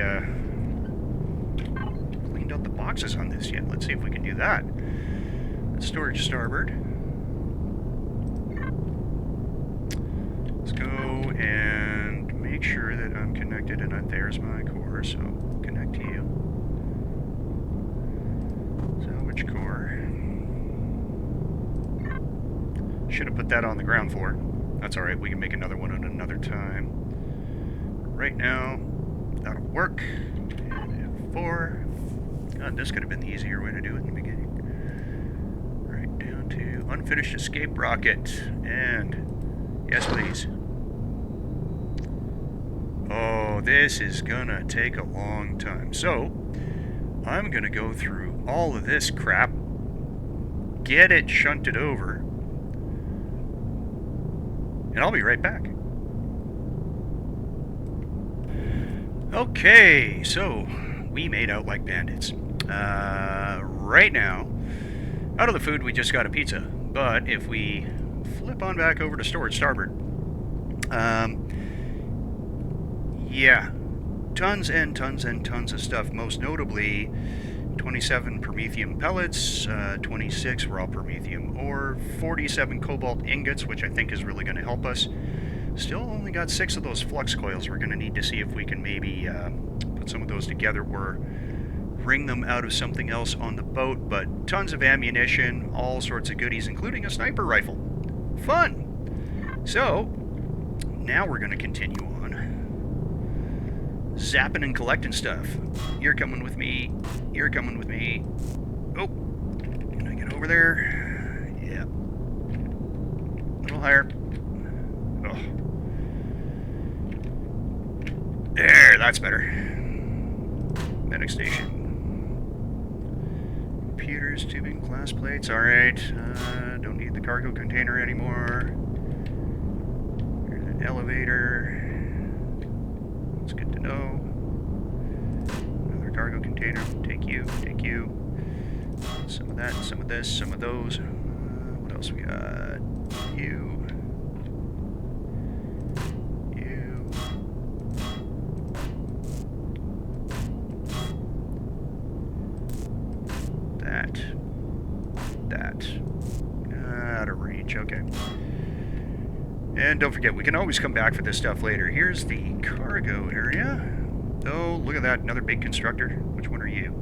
cleaned out the boxes on this yet. Let's see if we can do that. Storage starboard. Let's go and make sure that I'm connected, and there's my core, so connect to you. Salvage core. Should have put that on the ground floor. That's alright, we can make another one at another time. Right now, that'll work. And F4. God, this could have been the easier way to do it in the beginning. Right down to unfinished escape rocket. And yes, please. Oh, this is gonna take a long time. So, I'm gonna go through all of this crap, get it shunted over, and I'll be right back. Okay, so we made out like bandits. Right now, out of the food, we just got a pizza. But if we flip on back over to storage starboard, yeah, tons and tons and tons of stuff, most notably 27 promethium pellets, 26 raw promethium ore, 47 cobalt ingots, which I think is really going to help us. Still only got 6 of those flux coils. We're going to need to see if we can maybe put some of those together or wring them out of something else on the boat, but tons of ammunition, all sorts of goodies, including a sniper rifle. Fun! So, now we're going to continue on. Zapping and collecting stuff. You're coming with me. You're coming with me. Oh! Can I get over there? Yeah. A little higher. Oh. There, that's better. Medic station. Computers, tubing, glass plates, alright. Don't need the cargo container anymore. Here's an elevator. That's good to know. Another cargo container. Take you, take you. Some of that, some of this, some of those. What else we got? You. That. Out of range, okay. And don't forget, we can always come back for this stuff later. Here's the cargo area. Oh, look at that, another big constructor. Which one are you?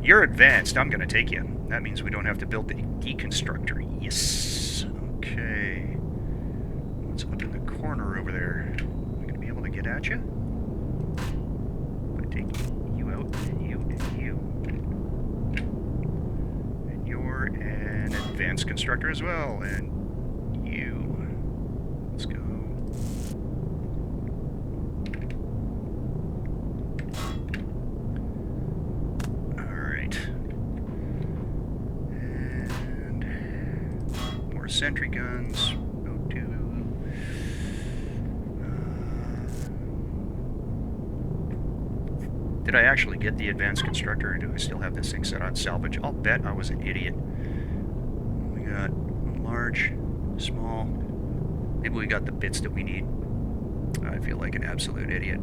You're advanced, I'm gonna take you. That means we don't have to build the deconstructor. Yes! Okay. What's up in the corner over there? Am I gonna be able to get at you? If I take you out, and you, and you. An advanced constructor as well, and you. Let's go. Alright. And more sentry guns. Go to... did I actually get the advanced constructor, or do I still have this thing set on salvage? I'll bet I was an idiot. Got large, small. Maybe we got the bits that we need. I feel like an absolute idiot.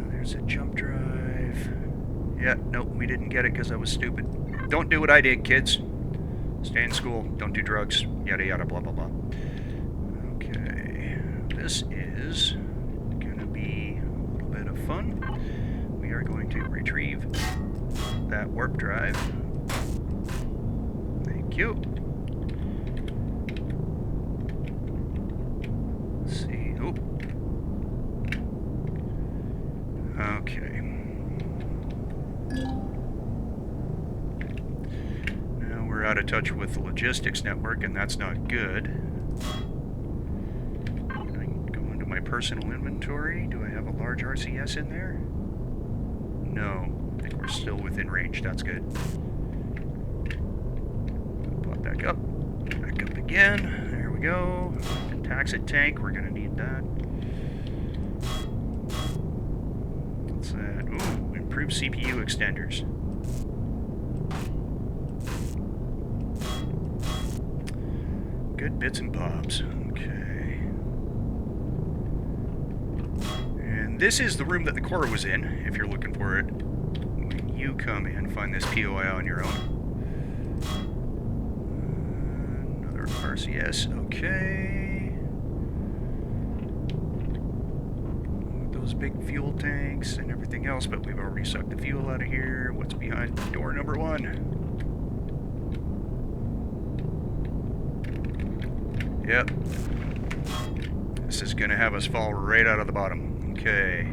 There's a jump drive. Yeah, nope, we didn't get it because I was stupid. Don't do what I did, kids. Stay in school. Don't do drugs. Yada yada blah blah blah. Okay, this is gonna be a little bit of fun. We are going to retrieve that warp drive. You. Let's see. Oh. Okay. Now we're out of touch with the logistics network, and that's not good. Can I go into my personal inventory? Do I have a large RCS in there? No. I think we're still within range. That's good. Back up again. There we go. Taxit tank, we're gonna need that. What's that? Ooh, improved CPU extenders. Good bits and bobs. Okay. And this is the room that the core was in, if you're looking for it. When you come in, find this POI on your own. RCS, okay. Those big fuel tanks and everything else, but we've already sucked the fuel out of here. What's behind door number 1? Yep. This is gonna have us fall right out of the bottom. Okay.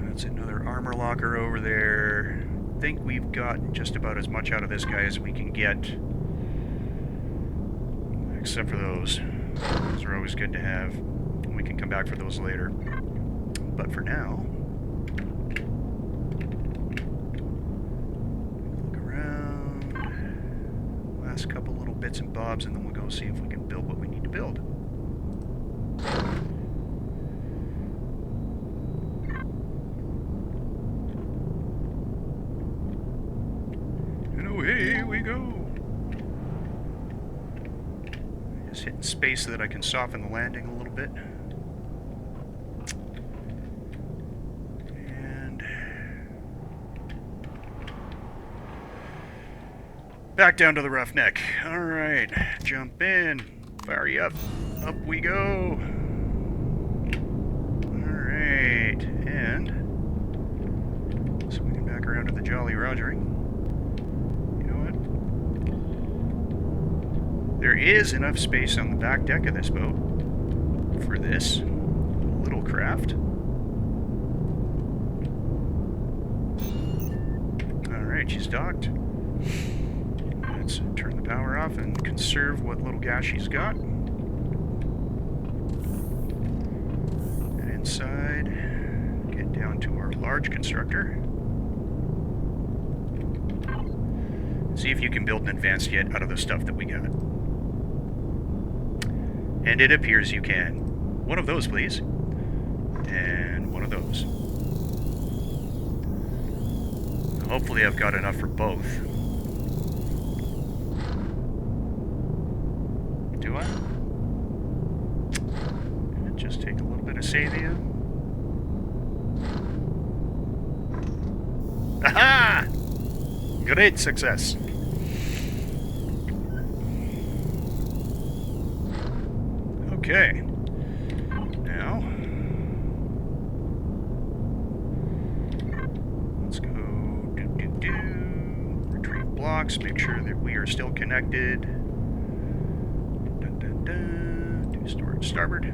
That's another armor locker over there. I think we've gotten just about as much out of this guy as we can get. Except for those. Those are always good to have. We can come back for those later. But for now, look around. Last couple little bits and bobs, and then we'll go see if we can build what we need to build. And away we go. Just hitting space so that I can soften the landing a little bit. Back down to the roughneck. Alright, jump in. Fire you up. Up we go. Alright, and swinging back around to the Jolly Rogering. You know what? There is enough space on the back deck of this boat for this little craft. Alright, she's docked. Let's turn the power off and conserve what little gas she's got. And inside, get down to our large constructor. See if you can build an advanced jet out of the stuff that we got. And it appears you can. One of those, please. And one of those. Hopefully I've got enough for both. Do I? Just take a little bit of Savia. Aha! Great success. Okay. Now, let's go retrieve blocks, make sure that we are still connected. Dun, dun, dun. Do storage starboard.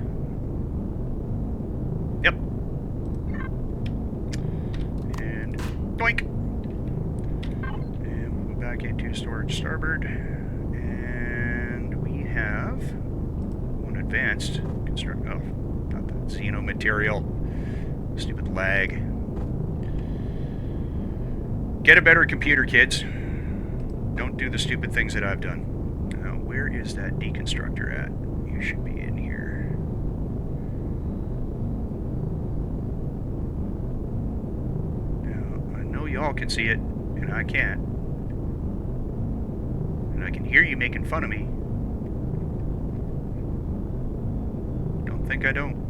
Yep. And doink. And we'll go back into storage starboard. And we have one advanced construct. Oh, not the Xeno material. Stupid lag. Get a better computer, kids. Don't do the stupid things that I've done. Now, where is that deconstructor at? You should be in here. Now, I know y'all can see it, and I can't. And I can hear you making fun of me. Don't think I don't.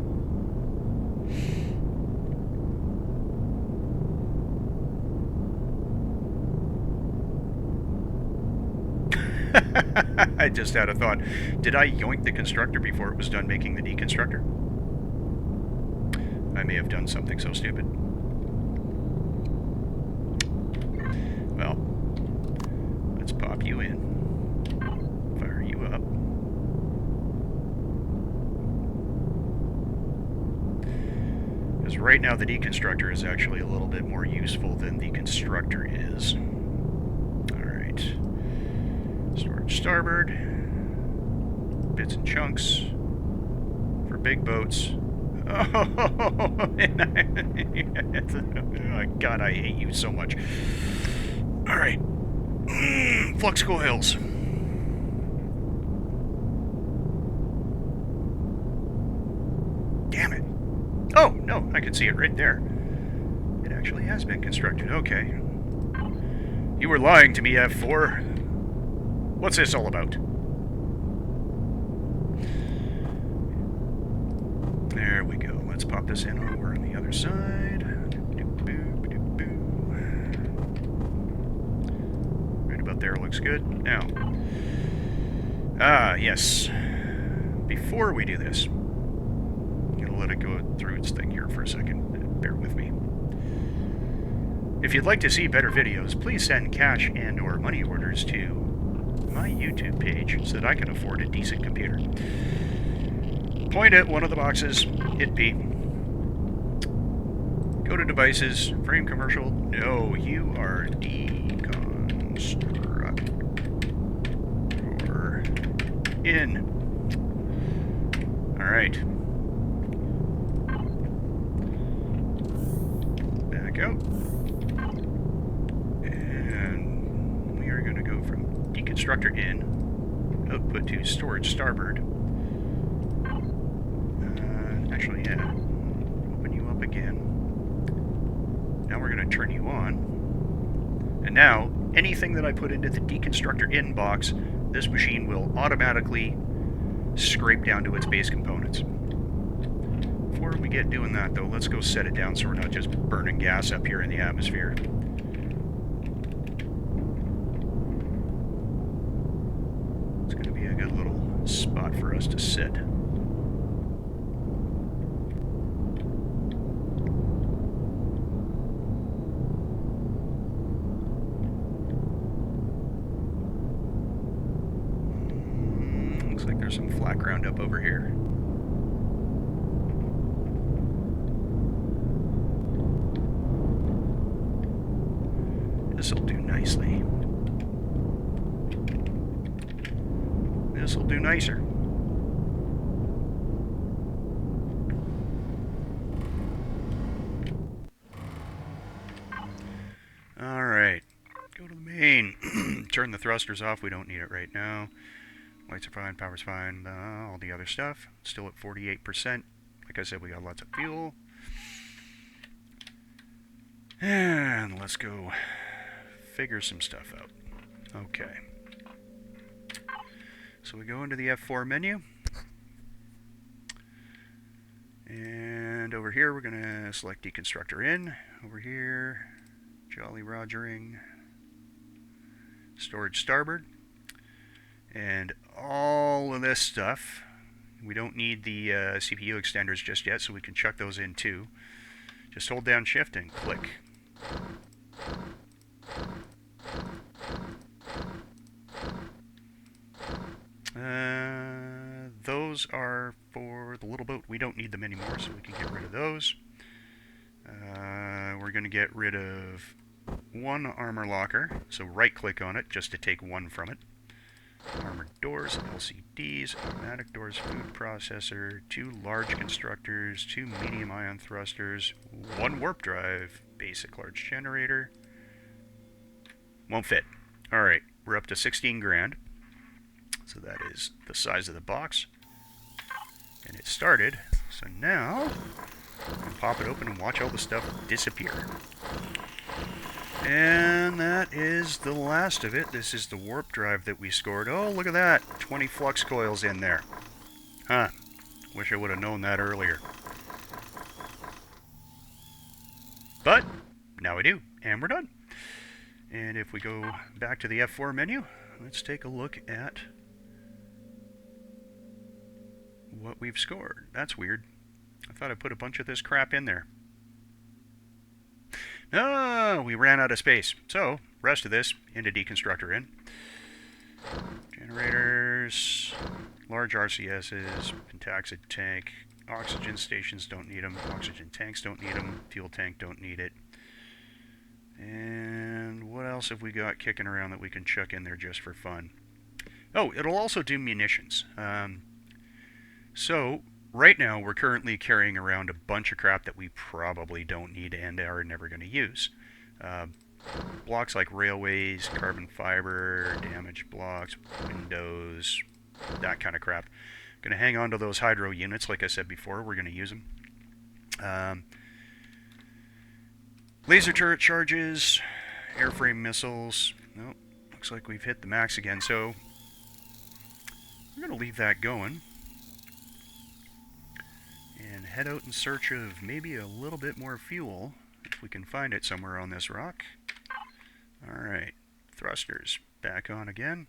I just had a thought. Did I yoink the constructor before it was done making the deconstructor? I may have done something so stupid. Well, let's pop you in. Fire you up. Because right now the deconstructor is actually a little bit more useful than the constructor is. Alright. Storage starboard. Bits and chunks for big boats. Oh, God, I hate you so much. Alright. Flux coils. Damn it. Oh, no, I can see it right there. It actually has been constructed. Okay. You were lying to me, F4. What's this all about? There we go. Let's pop this in over on the other side. Right about there looks good. Now, yes. Before we do this, I'm going to let it go through its thing here for a second. Bear with me. If you'd like to see better videos, please send cash and or money orders to my YouTube page so that I can afford a decent computer. Point at one of the boxes, hit P. Go to devices, frame commercial. No, you are deconstructor in. Alright. Back out. And we are going to go from deconstructor in, output to storage starboard. Actually, yeah. Open you up again. Now we're going to turn you on. And now, anything that I put into the deconstructor in box, this machine will automatically scrape down to its base components. Before we get doing that, though, let's go set it down so we're not just burning gas up here in the atmosphere. spot for us to sit. Looks like there's some flat ground up over here. This'll do nicely. This'll do nicer. Alright. Go to the main. Turn the thrusters off. We don't need it right now. Lights are fine. Power's fine. All the other stuff. Still at 48%. Like I said, we got lots of fuel. And let's go figure some stuff out. Okay. So we go into the F4 menu. And over here we're going to select deconstructor in. Over here, Jolly Rogering, storage starboard. And all of this stuff, we don't need the CPU extenders just yet, so we can chuck those in too. Just hold down shift and click. Those are for the little boat. We don't need them anymore, so we can get rid of those. We're going to get rid of one armor locker, so right click on it just to take one from it. Armored doors, LCDs, automatic doors, food processor, 2 large constructors, 2 medium ion thrusters, 1 warp drive, basic large generator. Won't fit. Alright, we're up to 16 grand. So that is the size of the box. And it started. So now, I'm going to pop it open and watch all the stuff disappear. And that is the last of it. This is the warp drive that we scored. Oh, look at that. 20 flux coils in there. Huh. Wish I would have known that earlier. But, now we do. And we're done. And if we go back to the F4 menu, let's take a look at what we've scored. That's weird. I thought I put a bunch of this crap in there. No, we ran out of space. So, rest of this into deconstructor in. Generators, large RCSs, pentaxid tank, oxygen stations don't need them, oxygen tanks don't need them, fuel tank don't need it. And what else have we got kicking around that we can chuck in there just for fun? Oh, it'll also do munitions. So, right now we're currently carrying around a bunch of crap that we probably don't need and are never going to use. Blocks like railways, carbon fiber, damaged blocks, windows, that kind of crap. Going to hang on to those hydro units, like I said before, we're going to use them. Laser turret charges, airframe missiles. Nope, looks like we've hit the max again, so we're going to leave that going. And head out in search of maybe a little bit more fuel, if we can find it somewhere on this rock. Alright, thrusters back on again.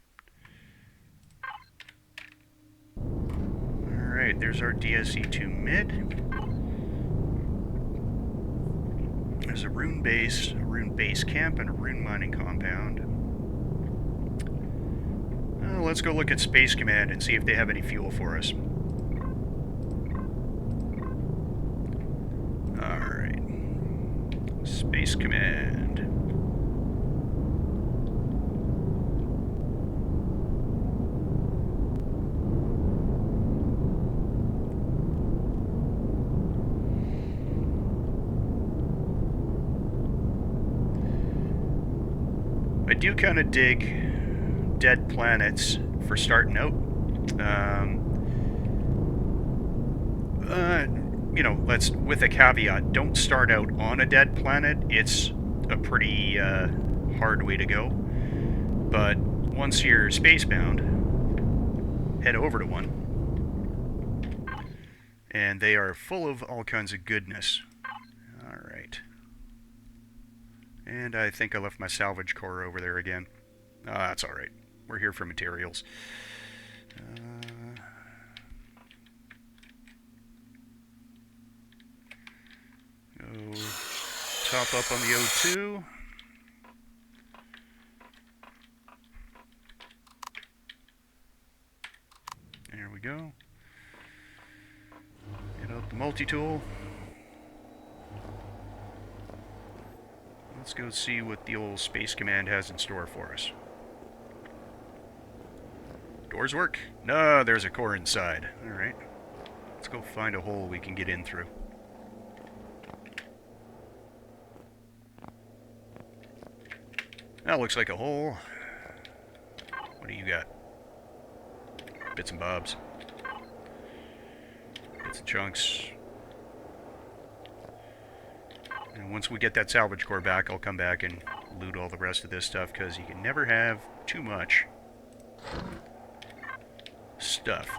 Alright, there's our DSC-2 mid. There's a rune base camp, and a rune mining compound. Let's go look at Space Command and see if they have any fuel for us. Alright. Space Command. I do kind of dig dead planets for starting out. You know, let's, with a caveat, don't start out on a dead planet. It's a pretty hard way to go. But once you're spacebound, head over to one. And they are full of all kinds of goodness. Alright. And I think I left my salvage core over there again. That's alright. We're here for materials. top up on the O2. There we go. Get out the multi-tool. Let's go see what the old Space Command has in store for us. Doors work? No, there's a core inside. Alright. Let's go find a hole we can get in through. That looks like a hole. What do you got? Bits and bobs. Bits and chunks. And once we get that salvage core back, I'll come back and loot all the rest of this stuff, because you can never have too much stuff.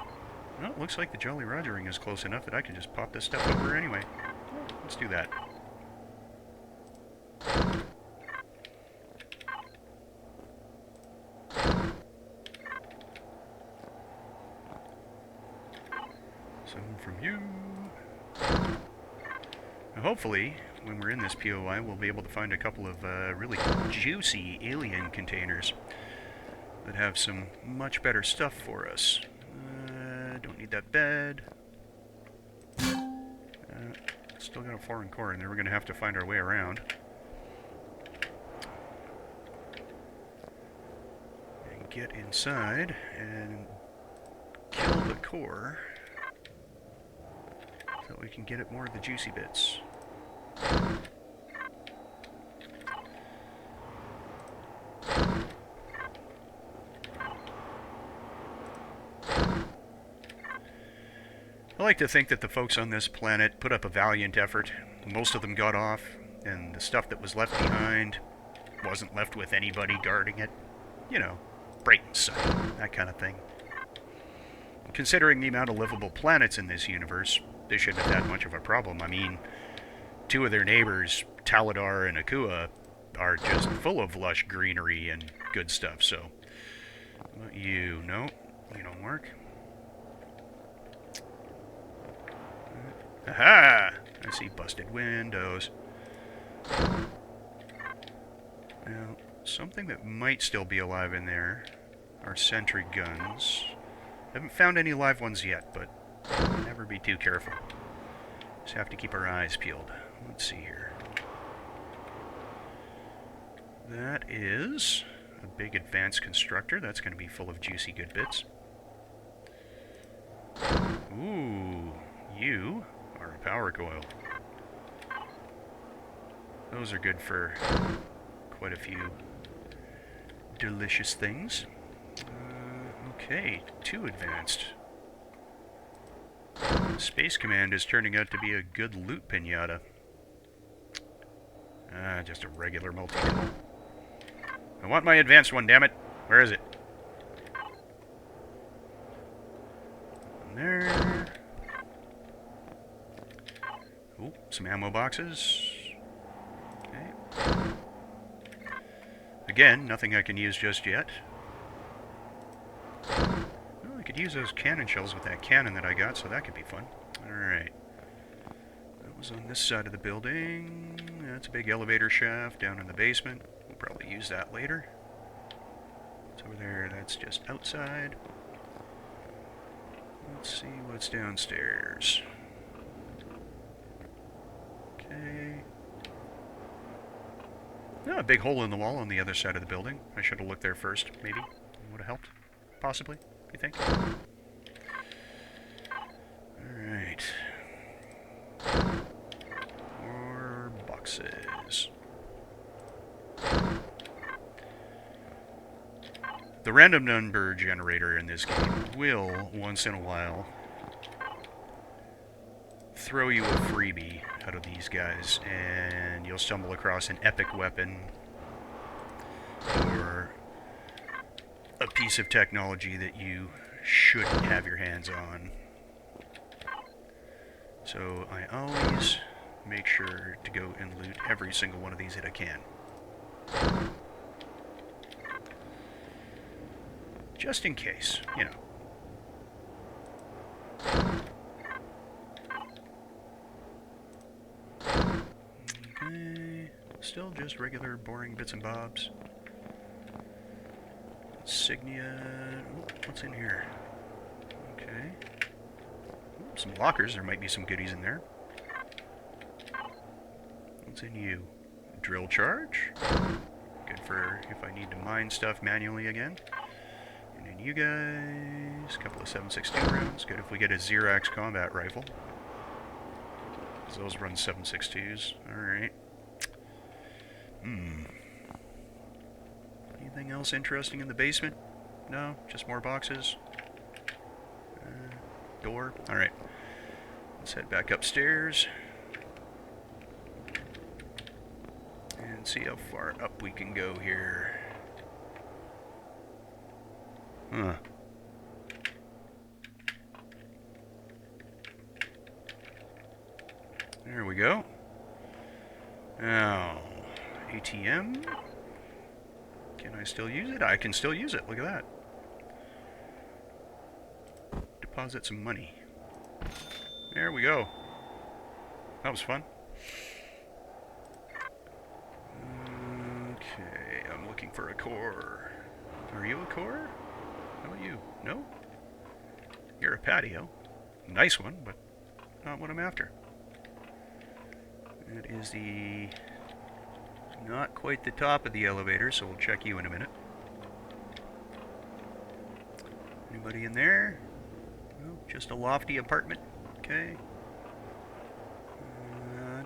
Well, it looks like the Jolly Rogering is close enough that I can just pop this stuff over anyway. Let's do that. Some from you. Now, hopefully, when we're in this POI, we'll be able to find a couple of really juicy alien containers that have some much better stuff for us. Don't need that bed. Still got a foreign core in there. We're going to have to find our way around. And get inside and kill the core so that we can get at more of the juicy bits. I like to think that the folks on this planet put up a valiant effort. Most of them got off, and the stuff that was left behind wasn't left with anybody guarding it. You know, bright and sunny, that kind of thing. Considering the amount of livable planets in this universe, they shouldn't have had much of a problem. I mean, two of their neighbors, Taladar and Akua, are just full of lush greenery and good stuff, so... You, no, you don't work. Aha! I see busted windows. Now, something that might still be alive in there are sentry guns. Haven't found any live ones yet, but never be too careful. Just have to keep our eyes peeled. Let's see here. That is a big advanced constructor. That's going to be full of juicy good bits. Ooh, you are a power coil. Those are good for quite a few delicious things. Okay, too advanced. Space Command is turning out to be a good loot pinata. Just a regular multi-tool. I want my advanced one, damn it. Where is it? There. Oh, some ammo boxes. Okay. Again, nothing I can use just yet. Well, I could use those cannon shells with that cannon that I got, so that could be fun. Alright. That was on this side of the building. That's a big elevator shaft down in the basement. We'll probably use that later. What's over there? That's just outside. Let's see what's downstairs. Okay. Oh, a big hole in the wall on the other side of the building. I should have looked there first, maybe. Would have helped. Possibly, you think? Alright. More boxes. The random number generator in this game will, once in a while, throw you a freebie out of these guys, and you'll stumble across an epic weapon or a piece of technology that you shouldn't have your hands on. So I always make sure to go and loot every single one of these that I can. Just in case, you know. Okay. still just regular boring bits and bobs. Insignia. Ooh, what's in here? Okay. Ooh, some lockers. There might be some goodies in there. What's in you? Drill charge. Good for if I need to mine stuff manually again. And then you guys, a couple of 7.62 rounds. Good if we get a Xerax combat rifle. Because those run 7.62s. Alright. Anything else interesting in the basement? No? Just more boxes? Door? Alright. Let's head back upstairs. And see how far up we can go here. Huh. There we go. Now, ATM. Can I still use it? I can still use it. Look at that. Deposit some money. There we go. That was fun. Okay, I'm looking for a core. Are you a core? How about you? No? You're a patio. Nice one, but not what I'm after. That is the... not quite the top of the elevator, so we'll check you in a minute. Anybody in there? No, just a lofty apartment. Okay. Oh,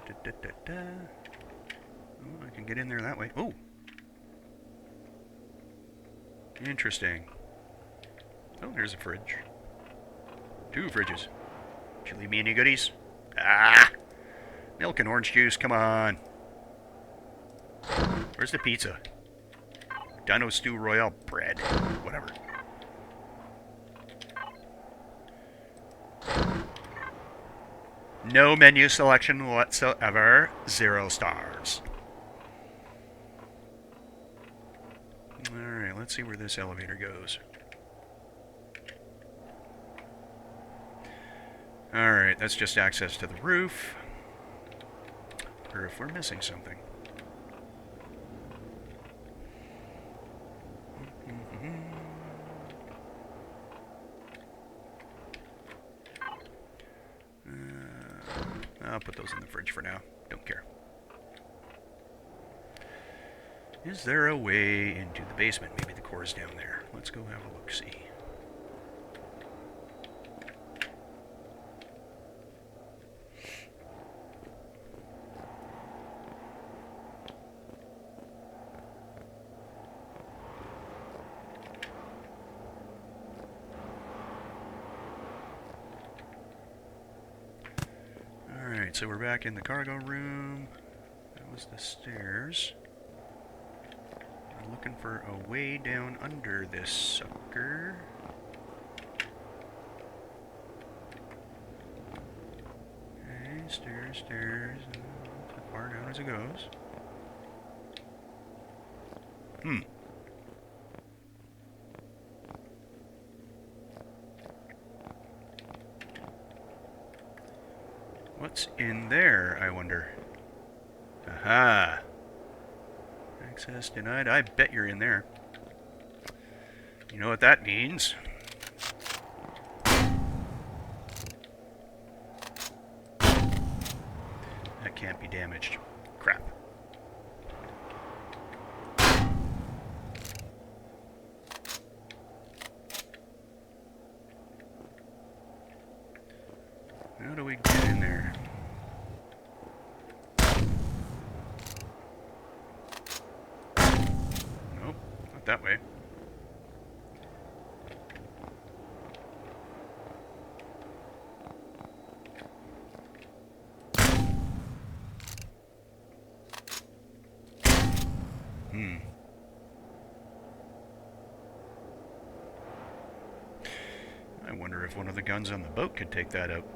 I can get in there that way. Oh! Interesting. Oh, there's a fridge. 2 fridges. Did you leave me any goodies? Ah! Milk and orange juice, come on. Where's the pizza? Dino Stew Royale bread. Whatever. No menu selection whatsoever. 0 stars. Alright, let's see where this elevator goes. Alright, that's just access to the roof. Or if we're missing something. I'll put those in the fridge for now. Don't care. Is there a way into the basement? Maybe the core's down there. Let's go have a look-see. Alright, so we're back in the cargo room. That was the stairs. We're looking for a way down under this sucker. Okay, stairs, stairs. As far down as it goes. What's in there, I wonder? Aha! Access denied. I bet you're in there. You know what that means? That can't be damaged. Crap. How do we get in there? Nope, not that way. I wonder if one of the guns on the boat could take that out.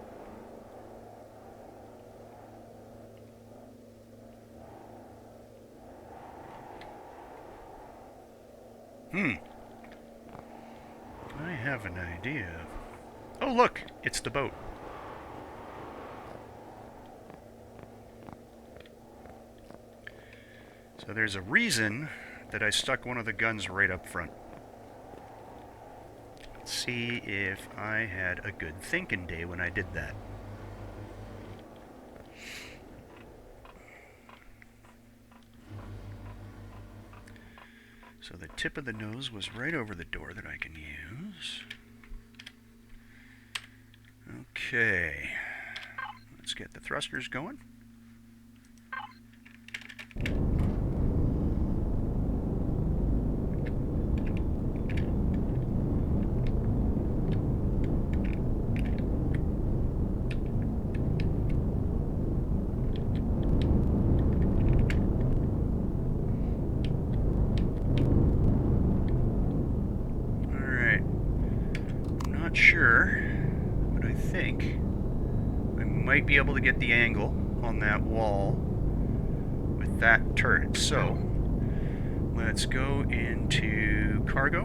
I have an idea. Oh, look! It's the boat. So there's a reason that I stuck one of the guns right up front. Let's see if I had a good thinking day when I did that. So the tip of the nose was right over the door that I can use. Okay, let's get the thrusters going. Sure, but I think I might be able to get the angle on that wall with that turret. So let's go into cargo,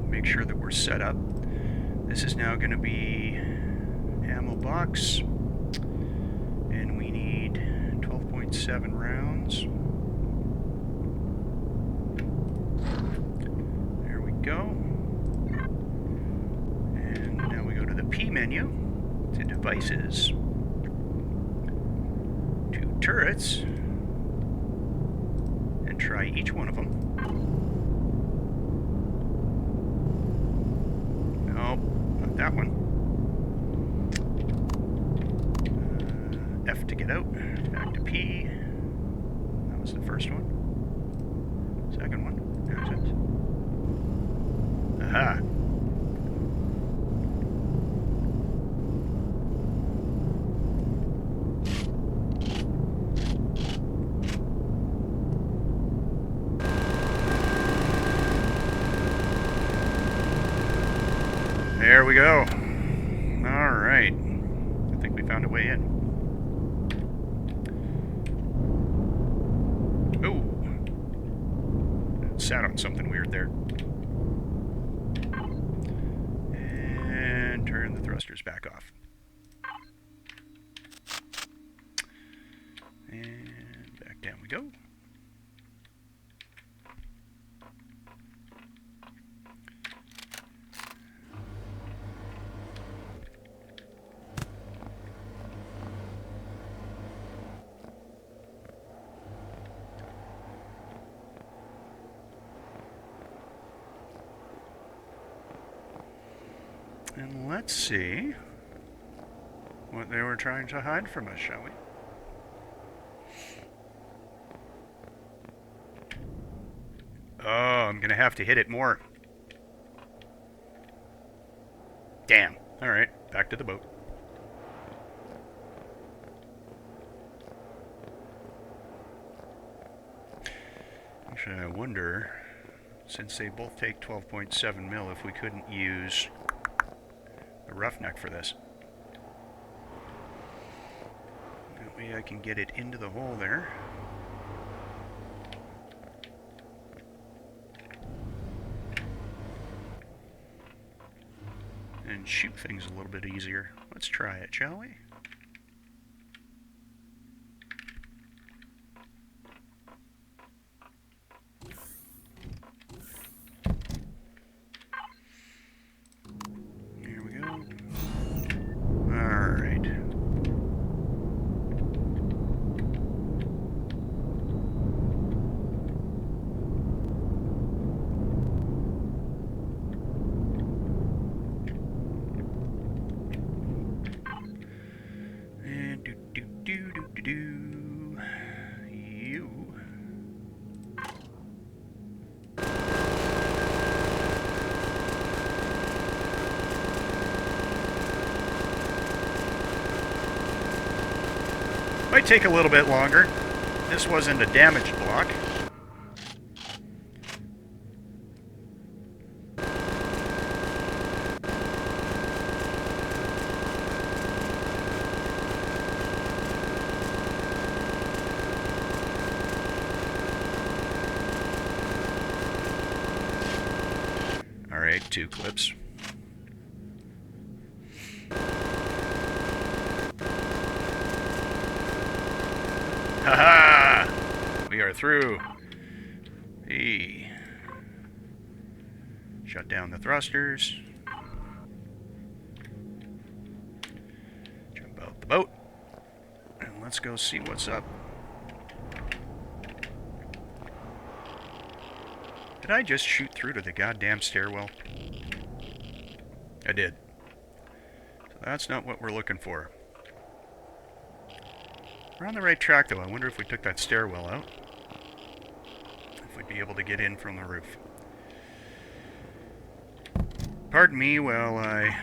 make sure that we're set up. This is now going to be ammo box, and we need 12.7 rounds. There we go. P menu to devices, to turrets, and try each one of them. Nope, not that one. F to get out, back to P. That was the first one. Second one, there's it. Aha! There we go. Alright. I think we found a way in. Oh! It sat on something weird there. And turn the thrusters back off. And back down we go. And let's see what they were trying to hide from us, shall we? Oh, I'm going to have to hit it more. Damn. Alright, back to the boat. Actually, I wonder, since they both take 12.7 mil, if we couldn't use a roughneck for this. That way I can get it into the hole there. And shoot things a little bit easier. Let's try it, shall we? Might take a little bit longer. This wasn't a damaged block. Alright, 2 clips. Haha! through. Hey. Shut down the thrusters. Jump out the boat. And let's go see what's up. Did I just shoot through to the goddamn stairwell? I did. So that's not what we're looking for. We're on the right track, though. I wonder if we took that stairwell out, if we'd be able to get in from the roof. Pardon me while I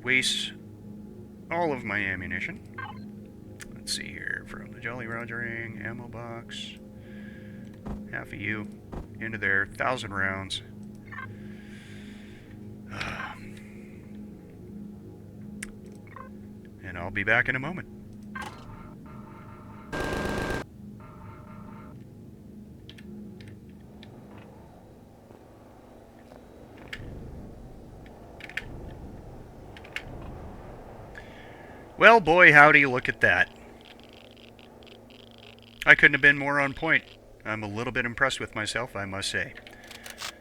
waste all of my ammunition. Let's see here. From the Jolly Rogering, ammo box. Half of you. Into there. 1,000 rounds. And I'll be back in a moment. Well, boy, howdy, look at that. I couldn't have been more on point. I'm a little bit impressed with myself, I must say.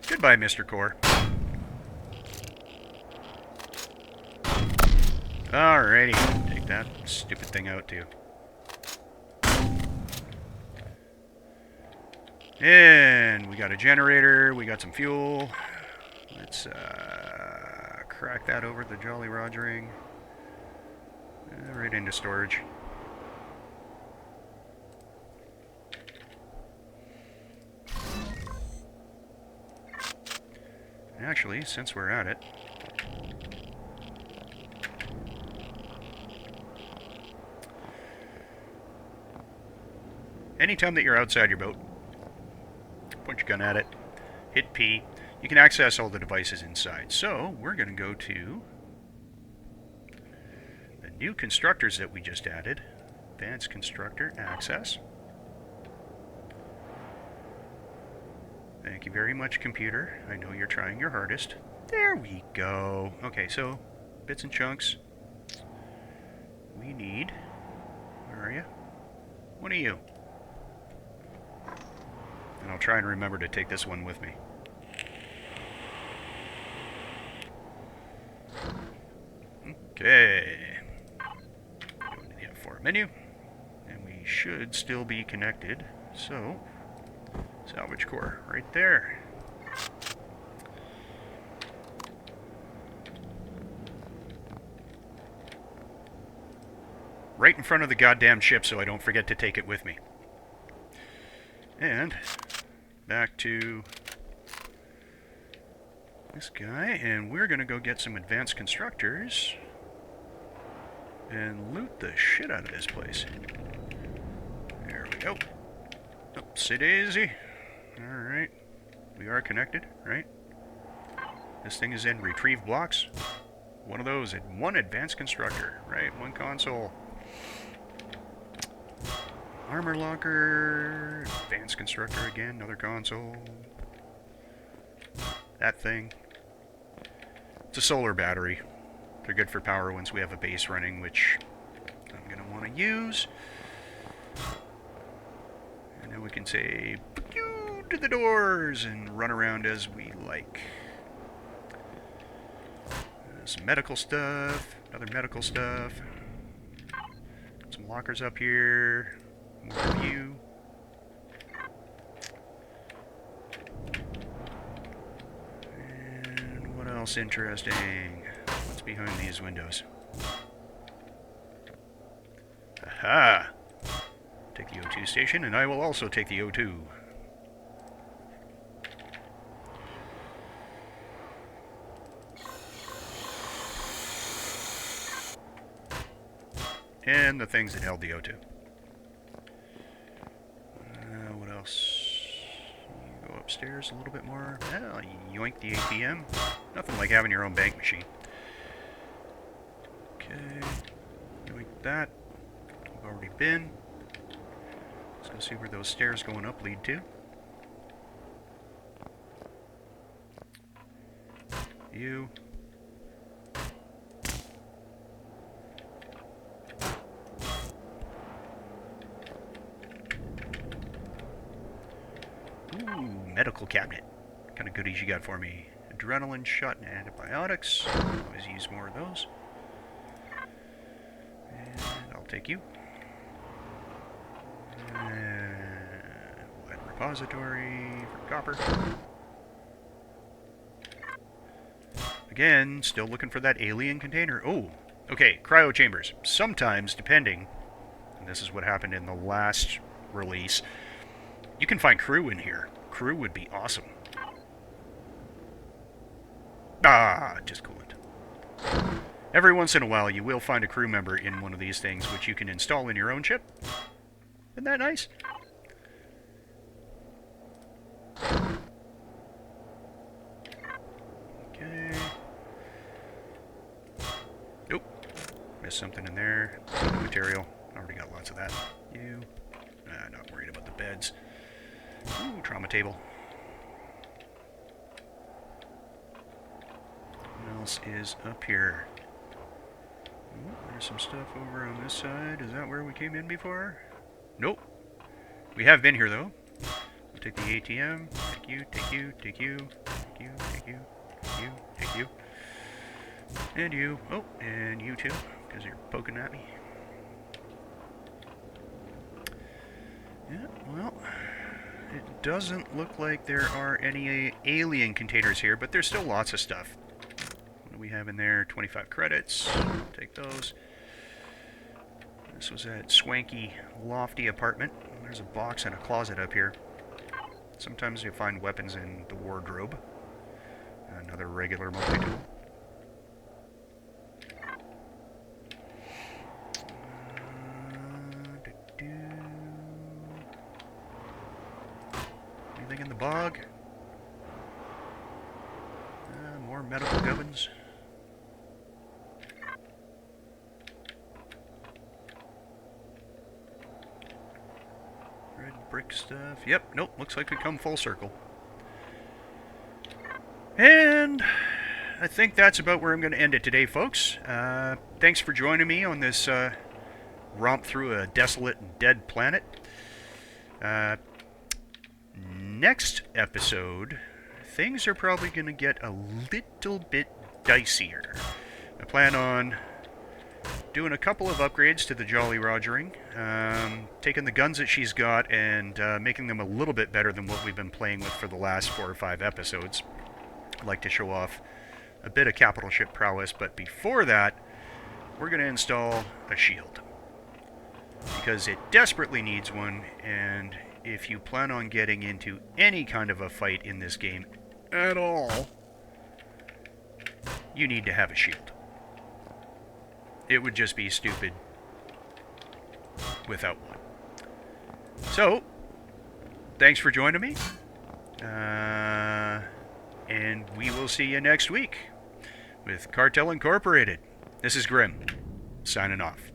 Goodbye, Mr. Core. Alrighty, take that stupid thing out, too. And we got a generator, we got some fuel. Let's crack that over the Jolly Rogering. Right into storage. Actually, since we're at it, anytime that you're outside your boat, point your gun at it, hit P, you can access all the devices inside. So, we're going to go to the new constructors that we just added. Advanced Constructor Access. Thank you very much, computer. I know you're trying your hardest. There we go. Okay, so, bits and chunks. We need... Where are you? One of you. And I'll try and remember to take this one with me. Okay. Go into the F4 menu. And we should still be connected. So, salvage core right there. Right in front of the goddamn ship so I don't forget to take it with me. And back to this guy, and we're going to go get some advanced constructors and loot the shit out of this place. There we go. Oopsie daisy. Alright. We are connected, right? This thing is in retrieve blocks. One of those and one advanced constructor, right? One console. Armor locker. Advanced constructor again. Another console. That thing. It's a solar battery. They're good for power once we have a base running, which I'm going to want to use. And then we can say, "Pew" to the doors and run around as we like. Some medical stuff. Other medical stuff. Some lockers up here. More view. And what else interesting? What's behind these windows? Aha! Take the O2 station, and I will also take the O2. And the things that held the O2. What else? Go upstairs a little bit more. Well, yoink the ATM. Nothing like having your own bank machine. Okay. Yoink that. We've already been. Let's go see where those stairs going up lead to. You. medical cabinet. What kind of goodies you got for me? Adrenaline shot and antibiotics. Always use more of those. And I'll take you. Lead repository for copper. Again, still looking for that alien container. Oh, okay, cryo chambers. Sometimes, depending, and this is what happened in the last release, you can find crew in here. Crew would be awesome. Just coolant. Every once in a while, you will find a crew member in one of these things, which you can install in your own ship. Isn't that nice? Okay. Oop. Missed something in there. Material. Already got lots of that. You. Not worried about the beds. Ooh, trauma table. What else is up here? Ooh, there's some stuff over on this side. Is that where we came in before? Nope. We have been here, though. We'll take the ATM. Take you, take you, take you, take you, take you, take you, take you. And you. Oh, and you too, because you're poking at me. Yeah, well, it doesn't look like there are any alien containers here, but there's still lots of stuff. What do we have in there? 25 credits. Take those. This was that swanky, lofty apartment. There's a box and a closet up here. Sometimes you find weapons in the wardrobe. Another regular multi-tool. Anything in the bog? More medical gubbins. Red brick stuff. Yep, nope, looks like we come full circle. And I think that's about where I'm going to end it today, folks. Thanks for joining me on this romp through a desolate and dead planet. Next episode, things are probably going to get a little bit dicier. I plan on doing a couple of upgrades to the Jolly Rogering, taking the guns that she's got and making them a little bit better than what we've been playing with for the last 4 or 5 episodes. I'd like to show off a bit of capital ship prowess, but before that, we're going to install a shield. Because it desperately needs one, and if you plan on getting into any kind of a fight in this game at all, you need to have a shield. It would just be stupid without one. So, thanks for joining me. And we will see you next week with Cartel Incorporated. This is Grim, signing off.